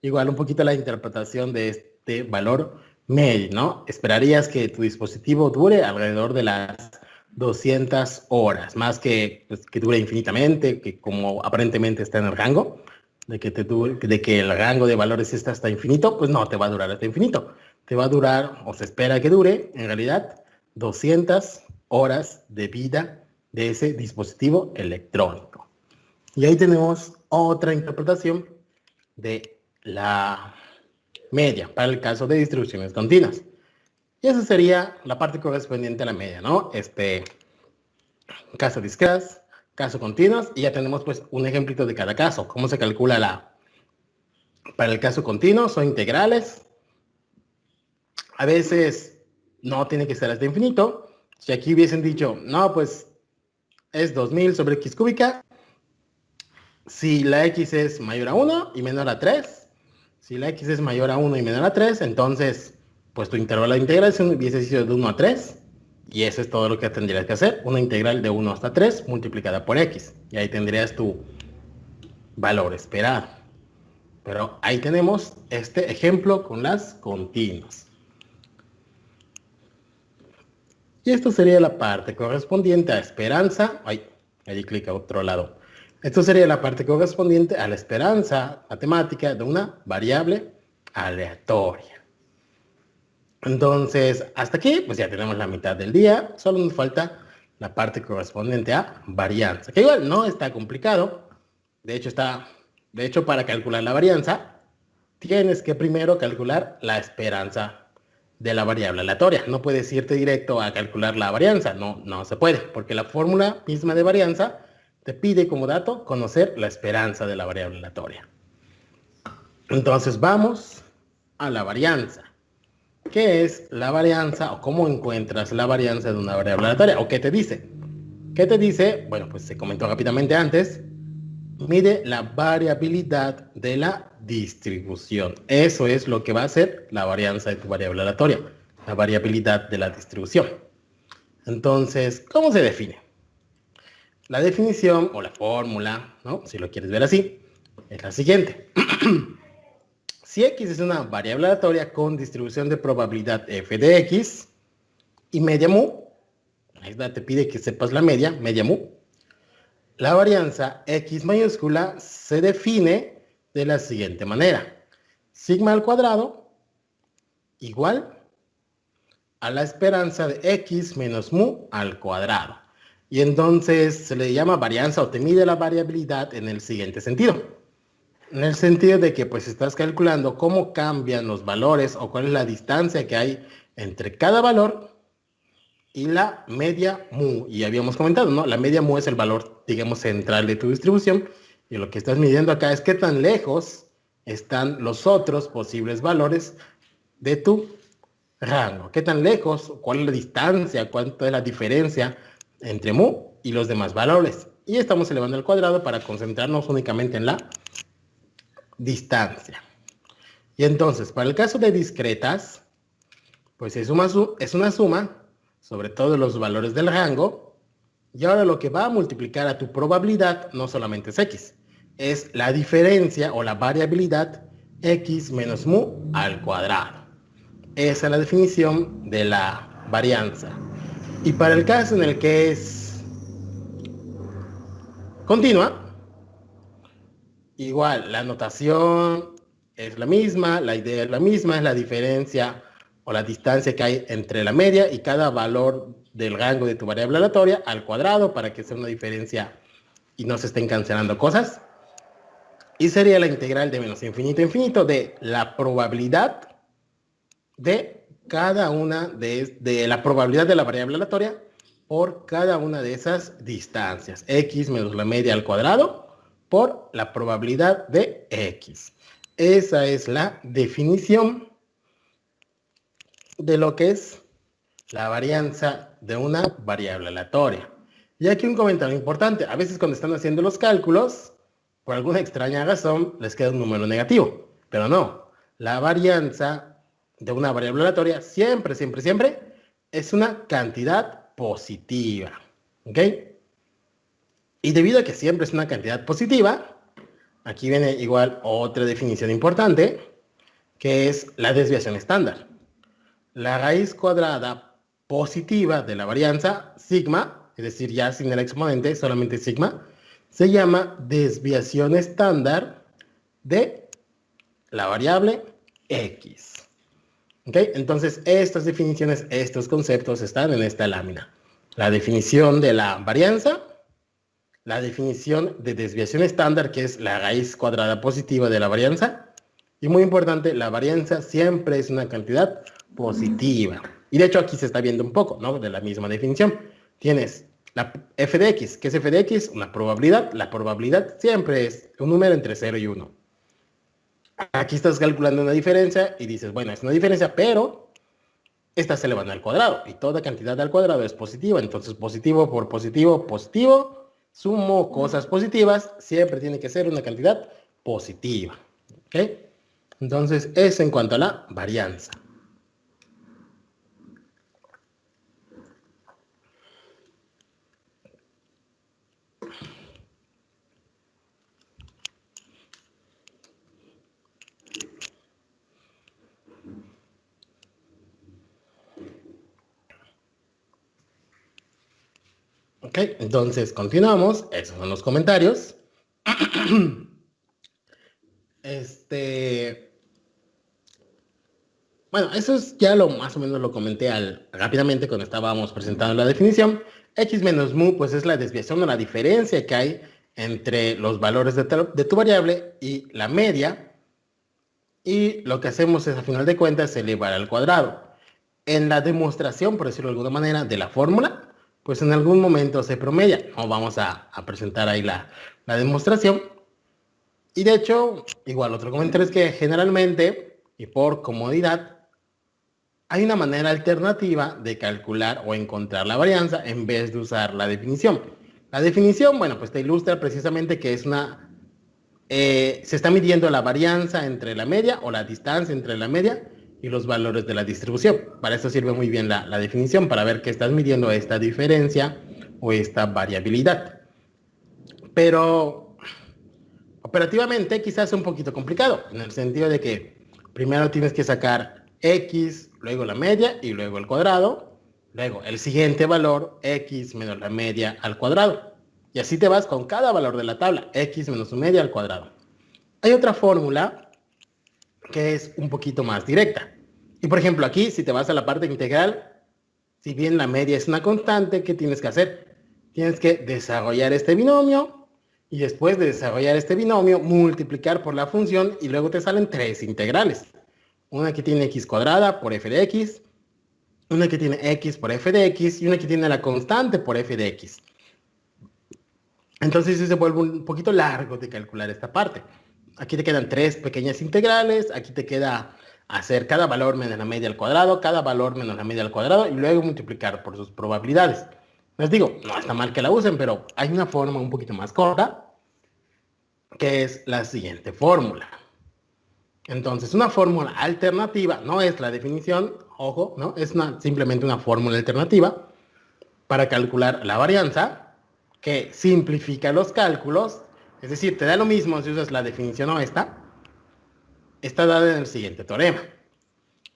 igual un poquito la interpretación de este valor medio, ¿no? Esperarías que tu dispositivo dure alrededor de las 200 horas, más que, pues, que dure infinitamente, que como aparentemente está en el rango, de que el rango de valores está hasta infinito, pues no te va a durar hasta infinito. Te va a durar, o se espera que dure, en realidad, 200 horas de vida de ese dispositivo electrónico. Y ahí tenemos otra interpretación de la media para el caso de distribuciones continuas. Y esa sería la parte correspondiente a la media, ¿no? Caso discretas, caso continuos, y ya tenemos pues un ejemplito de cada caso. ¿Cómo se calcula para el caso continuo? Son integrales. A veces no tiene que ser hasta infinito. Si aquí hubiesen dicho, no, pues es 2000 sobre x cúbica, si la x es mayor a 1 y menor a 3, si la x es mayor a 1 y menor a 3, entonces, pues tu intervalo de integración hubiese sido de 1 a 3, y eso es todo lo que tendrías que hacer, una integral de 1 hasta 3 multiplicada por x, y ahí tendrías tu valor esperado. Pero ahí tenemos este ejemplo con las continuas. Y esto sería la parte correspondiente a esperanza. Ay, le di clic a otro lado. Esto sería la parte correspondiente a la esperanza matemática de una variable aleatoria. Entonces, hasta aquí, pues ya tenemos la mitad del día. Solo nos falta la parte correspondiente a varianza, que igual no está complicado. De hecho, para calcular la varianza, tienes que primero calcular la esperanza de la variable aleatoria. No puedes irte directo a calcular la varianza. No se puede, porque la fórmula misma de varianza te pide como dato conocer la esperanza de la variable aleatoria. Entonces vamos a la varianza. ¿Qué es la varianza o cómo encuentras la varianza de una variable aleatoria? ¿O qué te dice? ¿Qué te dice? Bueno, pues se comentó rápidamente antes. Mide la variabilidad de la distribución. Eso es lo que va a hacer la varianza de tu variable aleatoria, la variabilidad de la distribución. Entonces, ¿cómo se define? La definición o la fórmula, ¿no? Si lo quieres ver así, es la siguiente. Si x es una variable aleatoria con distribución de probabilidad f de x y media mu, ahí te pide que sepas la media mu, la varianza x mayúscula se define de la siguiente manera. Sigma al cuadrado igual a la esperanza de x menos mu al cuadrado. Y entonces se le llama varianza o te mide la variabilidad en el siguiente sentido. En el sentido de que pues estás calculando cómo cambian los valores o cuál es la distancia que hay entre cada valor y la media mu. Y habíamos comentado, ¿no? La media mu es el valor, digamos, central de tu distribución. Y lo que estás midiendo acá es qué tan lejos están los otros posibles valores de tu rango. ¿Qué tan lejos? ¿Cuál es la distancia? ¿Cuánto es la diferencia entre mu y los demás valores? Y estamos elevando al cuadrado para concentrarnos únicamente en la distancia. Y entonces, para el caso de discretas, pues es una suma sobre todos los valores del rango. Y ahora lo que va a multiplicar a tu probabilidad no solamente es x, es la diferencia o la variabilidad x menos mu al cuadrado. Esa es la definición de la varianza. Y para el caso en el que es continua, igual la notación es la misma, la idea es la misma, es la diferencia o la distancia que hay entre la media y cada valor del rango de tu variable aleatoria al cuadrado para que sea una diferencia y no se estén cancelando cosas. Y sería la integral de menos infinito a infinito de la probabilidad de cada una de la probabilidad de la variable aleatoria por cada una de esas distancias. X menos la media al cuadrado por la probabilidad de X. Esa es la definición de lo que es la varianza de una variable aleatoria. Y aquí un comentario importante. A veces cuando están haciendo los cálculos, por alguna extraña razón, les queda un número negativo. Pero no. La varianza de una variable aleatoria siempre, siempre, siempre es una cantidad positiva. ¿Ok? Y debido a que siempre es una cantidad positiva, aquí viene igual otra definición importante, que es la desviación estándar. La raíz cuadrada positiva de la varianza sigma, es decir, ya sin el exponente, solamente sigma, se llama desviación estándar de la variable x. ¿Ok? Entonces, estas definiciones, estos conceptos están en esta lámina. La definición de la varianza, la definición de desviación estándar, que es la raíz cuadrada positiva de la varianza, y muy importante, la varianza siempre es una cantidad positiva. Y de hecho aquí se está viendo un poco, ¿no? De la misma definición. Tienes la f de x. ¿Qué es f de x? Una probabilidad. La probabilidad siempre es un número entre 0 y 1. Aquí estás calculando una diferencia y dices, bueno, es una diferencia, pero estás elevando al cuadrado. Y toda cantidad al cuadrado es positiva. Entonces, positivo por positivo, positivo. Sumo cosas positivas. Siempre tiene que ser una cantidad positiva. ¿Ok? Entonces, eso en cuanto a la varianza. Ok, entonces continuamos. Esos son los comentarios. Bueno, eso es ya lo más o menos lo comenté rápidamente cuando estábamos presentando la definición. X menos mu, pues es la desviación o la diferencia que hay entre los valores de tu variable y la media. Y lo que hacemos es, a final de cuentas, elevar al cuadrado. En la demostración, por decirlo de alguna manera, de la fórmula, pues en algún momento se promedia. No vamos a presentar ahí la demostración. Y de hecho, igual otro comentario es que generalmente, y por comodidad, hay una manera alternativa de calcular o encontrar la varianza en vez de usar la definición. La definición, bueno, pues te ilustra precisamente que es se está midiendo la varianza entre la media o la distancia entre la media y los valores de la distribución. Para eso sirve muy bien la definición, para ver que estás midiendo esta diferencia o esta variabilidad. Pero operativamente quizás es un poquito complicado, en el sentido de que primero tienes que sacar x, luego la media y luego el cuadrado, luego el siguiente valor, x menos la media al cuadrado. Y así te vas con cada valor de la tabla, x menos su media al cuadrado. Hay otra fórmula que es un poquito más directa. Y por ejemplo aquí, si te vas a la parte integral, si bien la media es una constante, ¿qué tienes que hacer? Tienes que desarrollar este binomio y después de desarrollar este binomio, multiplicar por la función y luego te salen tres integrales. Una que tiene x cuadrada por f de x, una que tiene x por f de x y una que tiene la constante por f de x. Entonces se vuelve un poquito largo de calcular esta parte. Aquí te quedan 3 pequeñas integrales, aquí te queda hacer cada valor menos la media al cuadrado, cada valor menos la media al cuadrado y luego multiplicar por sus probabilidades. Les digo, no está mal que la usen, pero hay una forma un poquito más corta, que es la siguiente fórmula. Entonces, una fórmula alternativa no es la definición, ojo, ¿no? Es simplemente una fórmula alternativa para calcular la varianza que simplifica los cálculos. Es decir, te da lo mismo si usas la definición o esta. Está dada en el siguiente teorema.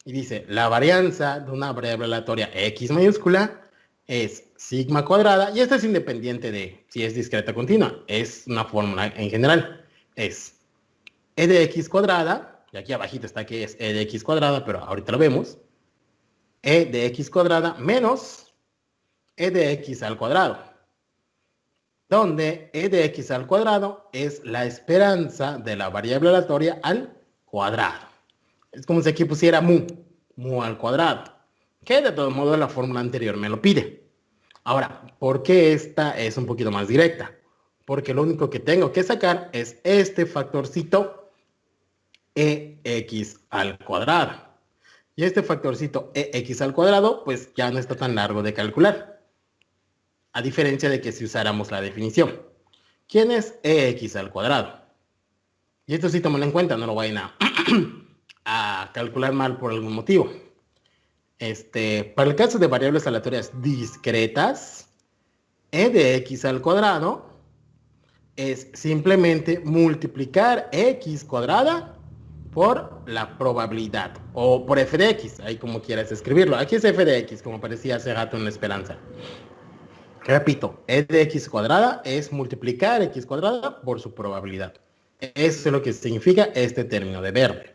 Y dice, la varianza de una variable aleatoria x mayúscula es sigma cuadrada, y esta es independiente de si es discreta o continua, es una fórmula en general. Es e de x cuadrada, y aquí abajito está que es e de x cuadrada, pero ahorita lo vemos, e de x cuadrada menos e de x al cuadrado, donde e de x al cuadrado es la esperanza de la variable aleatoria al cuadrado. Es como si aquí pusiera mu al cuadrado, que de todos modos la fórmula anterior me lo pide. Ahora, ¿por qué esta es un poquito más directa? Porque lo único que tengo que sacar es este factorcito ex al cuadrado. Y este factorcito ex al cuadrado, pues ya no está tan largo de calcular. A diferencia de que si usáramos la definición. ¿Quién es ex al cuadrado? Y esto sí tómalo en cuenta, no lo vayan a calcular mal por algún motivo. Para el caso de variables aleatorias discretas, e de x al cuadrado es simplemente multiplicar x cuadrada por la probabilidad, o por f de x, ahí como quieras escribirlo. Aquí es f de x, como parecía hace rato en la esperanza. Repito, e de x cuadrada es multiplicar x cuadrada por su probabilidad. Eso es lo que significa este término de verde.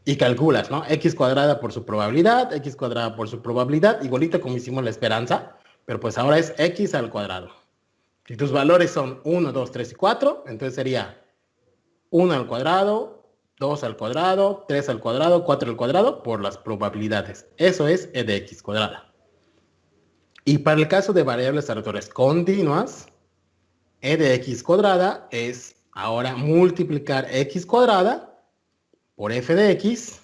Y calculas, ¿no? X cuadrada por su probabilidad, x cuadrada por su probabilidad, igualito como hicimos la esperanza, pero pues ahora es x al cuadrado. Si tus valores son 1, 2, 3 y 4, entonces sería 1 al cuadrado, 2 al cuadrado, 3 al cuadrado, 4 al cuadrado, por las probabilidades. Eso es e de x cuadrada. Y para el caso de variables aleatorias continuas, e de x cuadrada es ahora multiplicar x cuadrada por f de x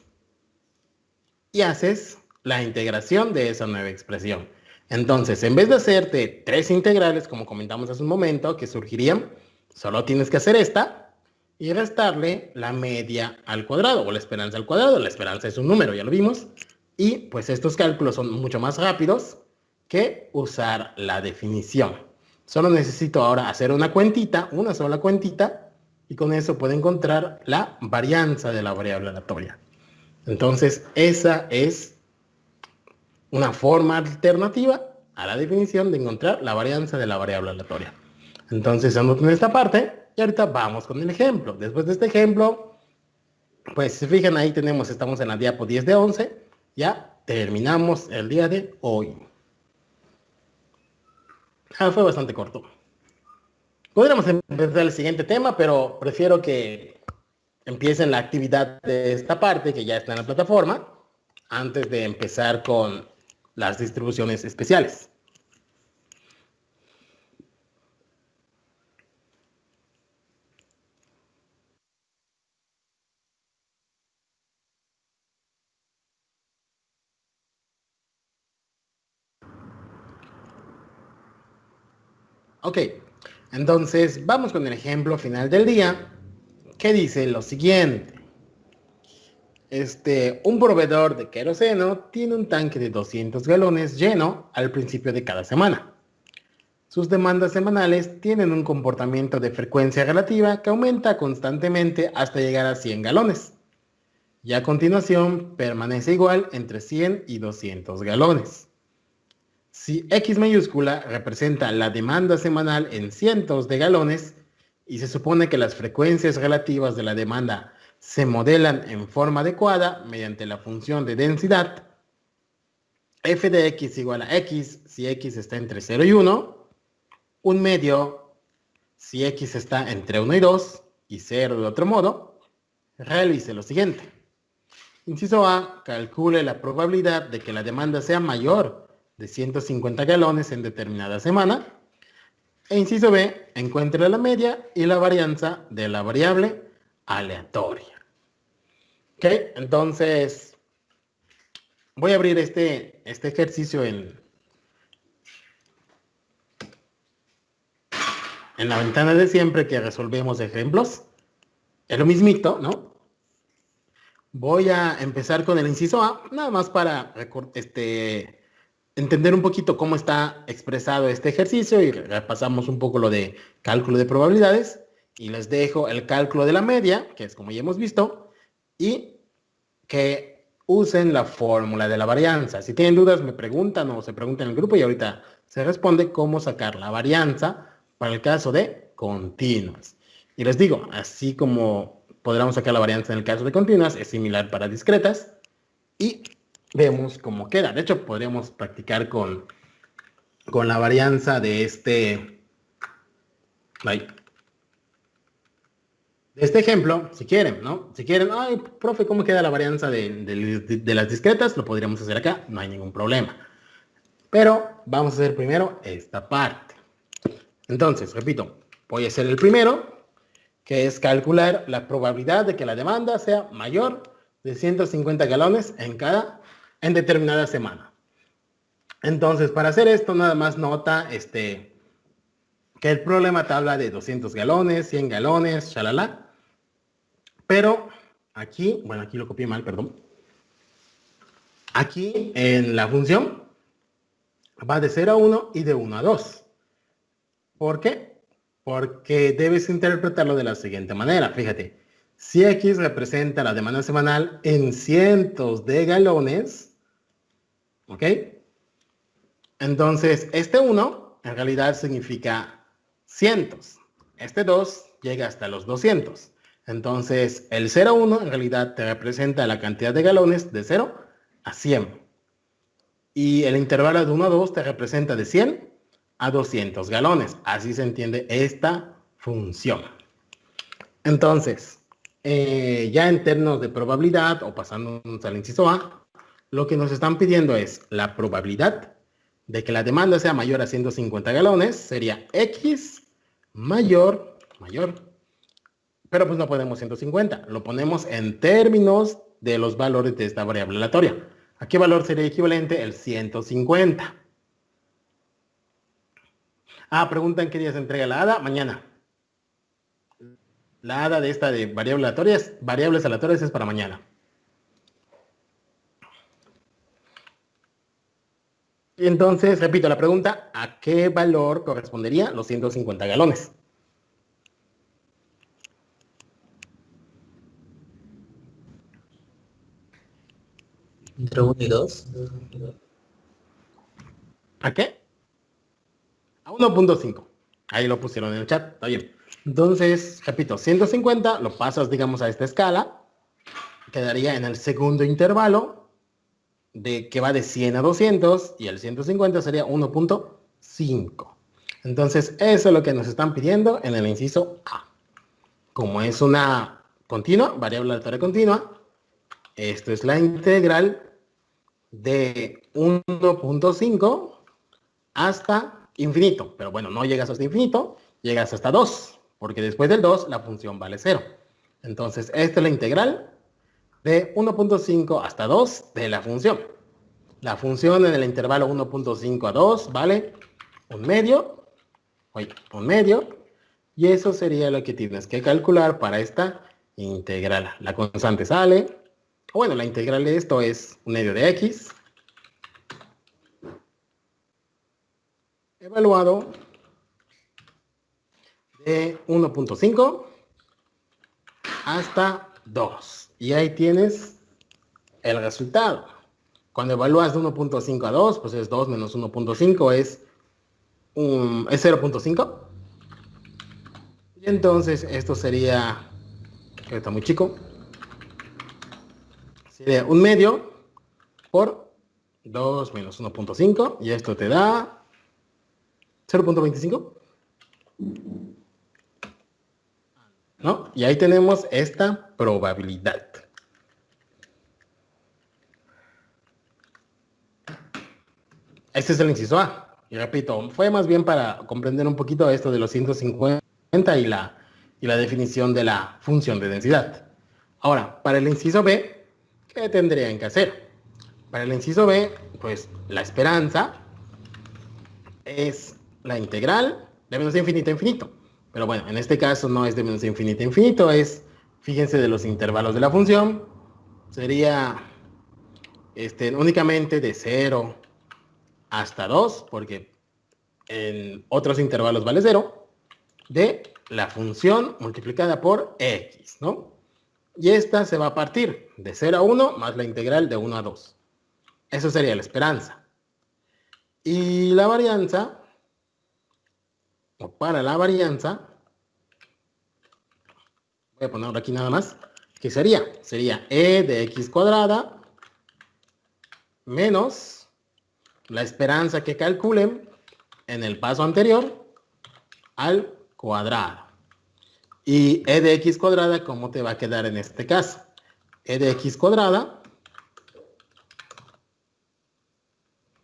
y haces la integración de esa nueva expresión. Entonces, en vez de hacerte 3 integrales, como comentamos hace un momento, que surgirían, solo tienes que hacer esta y restarle la media al cuadrado, o la esperanza al cuadrado. La esperanza es un número, ya lo vimos. Y pues estos cálculos son mucho más rápidos que usar la definición. Solo necesito ahora hacer una cuentita, una sola cuentita, y con eso puedo encontrar la varianza de la variable aleatoria. Entonces, esa es una forma alternativa a la definición de encontrar la varianza de la variable aleatoria. Entonces, anoten esta parte y ahorita vamos con el ejemplo. Después de este ejemplo, pues si se fijan ahí estamos en la diapo 10 de 11. Ya terminamos el día de hoy. Fue bastante corto. Podríamos empezar el siguiente tema, pero prefiero que empiecen la actividad de esta parte, que ya está en la plataforma, antes de empezar con las distribuciones especiales. Ok, entonces vamos con el ejemplo final del día, que dice lo siguiente. Un proveedor de queroseno tiene un tanque de 200 galones lleno al principio de cada semana. Sus demandas semanales tienen un comportamiento de frecuencia relativa que aumenta constantemente hasta llegar a 100 galones. Y a continuación permanece igual entre 100 y 200 galones. Si X mayúscula representa la demanda semanal en cientos de galones y se supone que las frecuencias relativas de la demanda se modelan en forma adecuada mediante la función de densidad, f de x igual a x si x está entre 0 y 1, un medio si x está entre 1 y 2 y 0 de otro modo, realice lo siguiente. Inciso A, calcule la probabilidad de que la demanda sea mayor de 150 galones en determinada semana. E inciso B, encuentre la media y la varianza de la variable aleatoria. Ok, entonces voy a abrir este ejercicio en la ventana de siempre que resolvemos ejemplos. Es lo mismito, ¿no? Voy a empezar con el inciso A, nada más para entender un poquito cómo está expresado este ejercicio y repasamos un poco lo de cálculo de probabilidades y les dejo el cálculo de la media, que es como ya hemos visto, y que usen la fórmula de la varianza. Si tienen dudas me preguntan o se preguntan en el grupo y ahorita se responde cómo sacar la varianza para el caso de continuas. Y les digo, así como podríamos sacar la varianza en el caso de continuas, es similar para discretas y vemos cómo queda. De hecho, podríamos practicar con la varianza de este ejemplo, si quieren, ¿no? Si quieren, ay, profe, ¿cómo queda la varianza de las discretas? Lo podríamos hacer acá, no hay ningún problema. Pero vamos a hacer primero esta parte. Entonces, repito, voy a hacer el primero, que es calcular la probabilidad de que la demanda sea mayor de 150 galones en determinada semana. Entonces, para hacer esto, nada más nota que el problema te habla de 200 galones, 100 galones, shalala. Pero aquí, bueno, aquí lo copié mal, perdón. Aquí en la función va de 0 a 1 y de 1 a 2. ¿Por qué? Porque debes interpretarlo de la siguiente manera. Fíjate, si X representa la demanda semanal en cientos de galones, ¿ok? Entonces, este 1 en realidad significa cientos. Este 2 llega hasta los 200. Entonces, el 0,1 en realidad te representa la cantidad de galones de 0 a 100. Y el intervalo de 1 a 2 te representa de 100 a 200 galones. Así se entiende esta función. Entonces, ya en términos de probabilidad, o pasándonos al inciso A, lo que nos están pidiendo es la probabilidad de que la demanda sea mayor a 150 galones, sería X mayor, pero pues no ponemos 150, lo ponemos en términos de los valores de esta variable aleatoria. ¿A qué valor sería equivalente? El 150. Preguntan qué día se entrega la ADA. Mañana. La ADA de esta de variables aleatorias es para mañana. Y entonces, repito la pregunta, ¿a qué valor correspondería los 150 galones? Entre 1 y 2. ¿A qué? A 1.5. Ahí lo pusieron en el chat, está bien. Entonces, repito, 150 lo pasas, digamos, a esta escala. Quedaría en el segundo intervalo de que va de 100 a 200 y el 150 sería 1.5. Entonces, eso es lo que nos están pidiendo en el inciso A. Como es una continua, variable aleatoria continua, esto es la integral de 1.5 hasta infinito. Pero bueno, no llegas hasta infinito, llegas hasta 2, porque después del 2 la función vale 0. Entonces, esta es la integral de 1.5 hasta 2 de la función. La función en el intervalo 1.5 a 2 vale un medio, y eso sería lo que tienes que calcular para esta integral. La constante sale, bueno, la integral de esto es un medio de x evaluado de 1.5 hasta 2. Y ahí tienes el resultado. Cuando evalúas de 1.5 a 2, pues es 2 menos 1.5 es 0.5. Y entonces esto sería, que está muy chico, sería un medio por 2 menos 1.5 y esto te da 0.25. ¿No? Y ahí tenemos esta probabilidad. Este es el inciso A. Y repito, fue más bien para comprender un poquito esto de los 150 y la definición de la función de densidad. Ahora, para el inciso B, ¿qué tendrían que hacer? Para el inciso B, pues la esperanza es la integral de menos infinito a infinito. Pero bueno, en este caso no es de menos infinito a infinito, es, fíjense, de los intervalos de la función. Sería únicamente de 0 hasta 2, porque en otros intervalos vale 0, de la función multiplicada por x, ¿no? Y esta se va a partir de 0 a 1 más la integral de 1 a 2. Eso sería la esperanza. Y la varianza, o para la varianza, voy a ponerlo aquí nada más, que sería e de x cuadrada menos la esperanza que calculen en el paso anterior al cuadrado. Y e de x cuadrada, ¿cómo te va a quedar en este caso? E de x cuadrada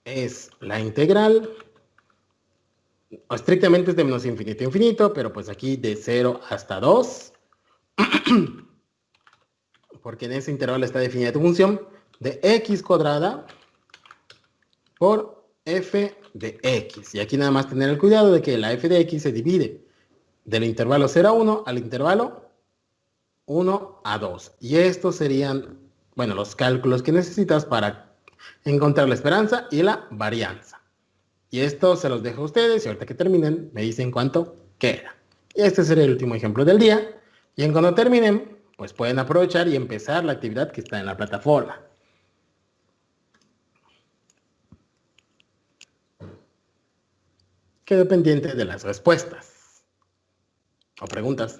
es la integral, o estrictamente es de menos infinito a infinito, pero pues aquí de 0 hasta 2, porque en ese intervalo está definida tu función, de x cuadrada por f de x. Y aquí nada más tener el cuidado de que la f de x se divide del intervalo 0 a 1 al intervalo 1 a 2. Y estos serían, bueno, los cálculos que necesitas para encontrar la esperanza y la varianza. Y esto se los dejo a ustedes y ahorita que terminen me dicen cuánto queda. Y este sería el último ejemplo del día. Y en cuando terminen, pues pueden aprovechar y empezar la actividad que está en la plataforma. Quedo pendiente de las respuestas o preguntas.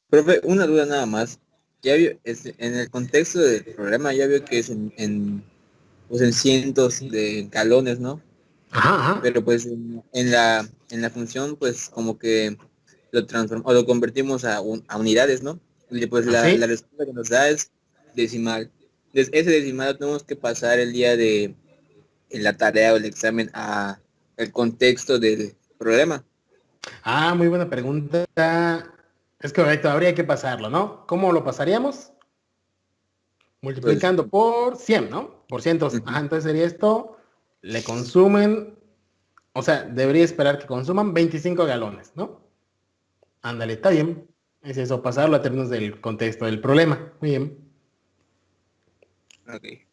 Profe, una duda nada más. Ya vio, en el contexto del programa ya vio que es pues en cientos de galones, ¿no? Ajá, ajá. Pero pues en la función pues como que lo transformamos o lo convertimos a unidades, ¿no? Y pues la ¿Así? respuesta que nos da es decimal. Entonces ese decimal lo tenemos que pasar el día de en la tarea o el examen a el contexto del problema. Ah, muy buena pregunta. Es correcto, habría que pasarlo, ¿no? ¿Cómo lo pasaríamos? Pues Multiplicando por 100, ¿no? Por cientos. ujú, Ajá, entonces sería esto, le consumen, o sea, debería esperar que consuman 25 galones, ¿no? Ándale, está bien. Es eso, pasarlo a términos del contexto del problema. Muy bien. ok.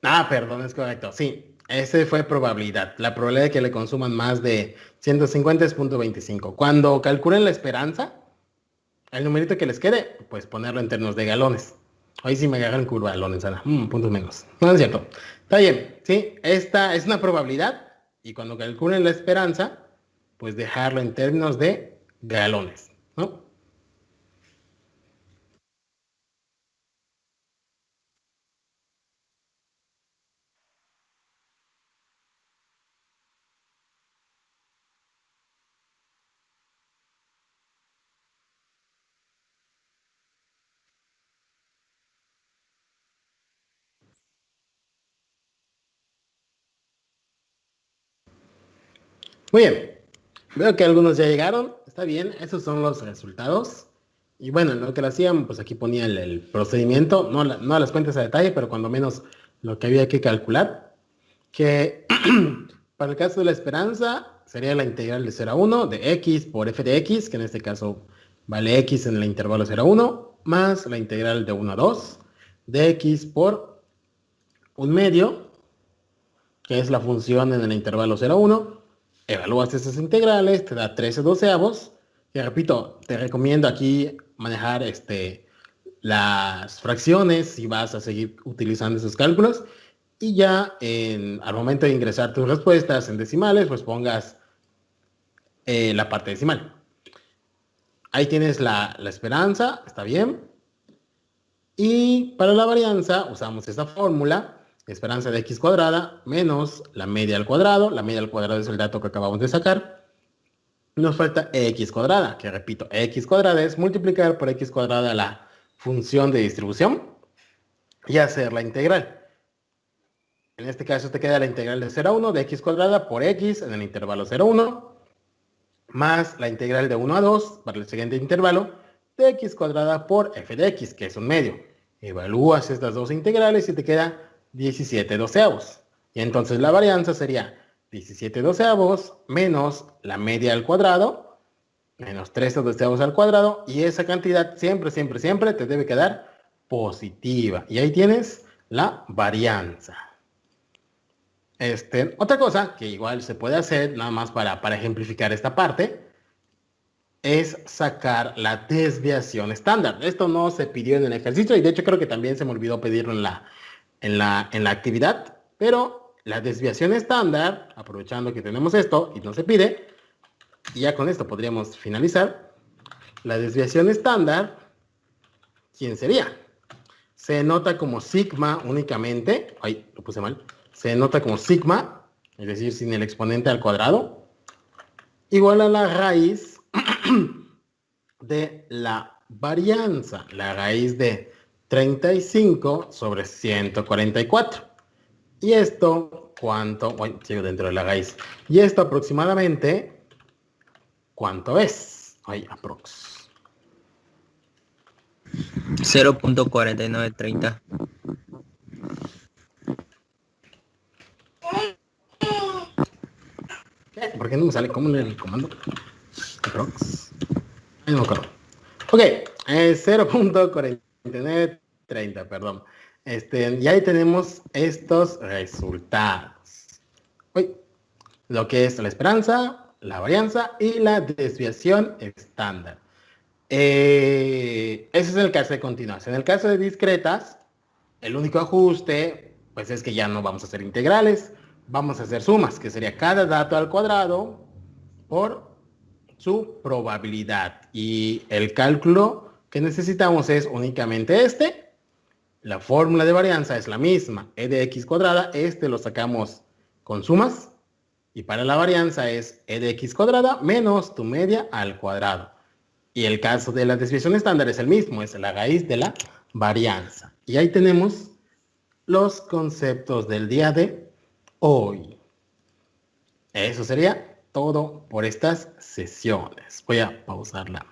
Ah, perdón, es correcto. Sí, ese fue probabilidad. La probabilidad de que le consuman más de 150 es 0.25. Cuando calculen la esperanza, el numerito que les quede, pues ponerlo en términos de galones. Ahí sí me agarran curva galones, Ana. Puntos menos. No es cierto. Está bien, sí. Esta es una probabilidad. Y cuando calculen la esperanza, pues dejarlo en términos de galones, ¿no? Muy bien. Veo que algunos ya llegaron. Está bien, esos son los resultados. Y bueno, en lo que lo hacían, pues aquí ponía el procedimiento, no, no las cuentas a detalle, pero cuando menos lo que había que calcular. Que para el caso de la esperanza sería la integral de 0 a 1 de x por f de x, que en este caso vale x en el intervalo 0 a 1, más la integral de 1 a 2 de x por un medio, que es la función en el intervalo 0 a 1. Evalúas esas integrales, te da 13 doceavos. Y repito, te recomiendo aquí manejar las fracciones si vas a seguir utilizando esos cálculos. Y ya al momento de ingresar tus respuestas en decimales, pues pongas la parte decimal. Ahí tienes la esperanza, está bien. Y para la varianza usamos esta fórmula, esperanza de x cuadrada menos la media al cuadrado. La media al cuadrado es el dato que acabamos de sacar. Nos falta x cuadrada, que repito, x cuadrada es multiplicar por x cuadrada la función de distribución y hacer la integral. En este caso te queda la integral de 0 a 1 de x cuadrada por x en el intervalo 0 a 1, más la integral de 1 a 2 para el siguiente intervalo de x cuadrada por f de x, que es un medio. Evalúas estas dos integrales y te queda 17 doceavos. Y entonces la varianza sería 17 doceavos menos la media al cuadrado, menos 13 doceavos al cuadrado, y esa cantidad siempre, siempre, siempre te debe quedar positiva. Y ahí tienes la varianza. Otra cosa que igual se puede hacer, nada más para ejemplificar esta parte, es sacar la desviación estándar. Esto no se pidió en el ejercicio y de hecho creo que también se me olvidó pedirlo en la actividad, pero la desviación estándar, aprovechando que tenemos esto y no se pide, y ya con esto podríamos finalizar, la desviación estándar, ¿quién sería? Se nota como sigma únicamente, ay, lo puse mal, se nota como sigma, es decir, sin el exponente al cuadrado, igual a la raíz de la varianza, la raíz de 35 sobre 144. Y esto, ¿cuánto? Bueno, sigo dentro de la raíz. Y esto aproximadamente, ¿cuánto es? Ay, aprox. 0.4930. ¿Por qué no me sale como en el comando? Aprox. Ay, no me acuerdo. Ok, 0.4930, perdón. Y ahí tenemos estos resultados. Uy, lo que es la esperanza, la varianza y la desviación estándar. Ese es el caso de continuación. En el caso de discretas, el único ajuste, pues es que ya no vamos a hacer integrales, vamos a hacer sumas, que sería cada dato al cuadrado por su probabilidad. Y el cálculo que necesitamos es únicamente este. La fórmula de varianza es la misma, e de x cuadrada, lo sacamos con sumas. Y para la varianza es e de x cuadrada menos tu media al cuadrado. Y el caso de la desviación estándar es el mismo, es la raíz de la varianza. Y ahí tenemos los conceptos del día de hoy. Eso sería todo por estas sesiones. Voy a pausarla.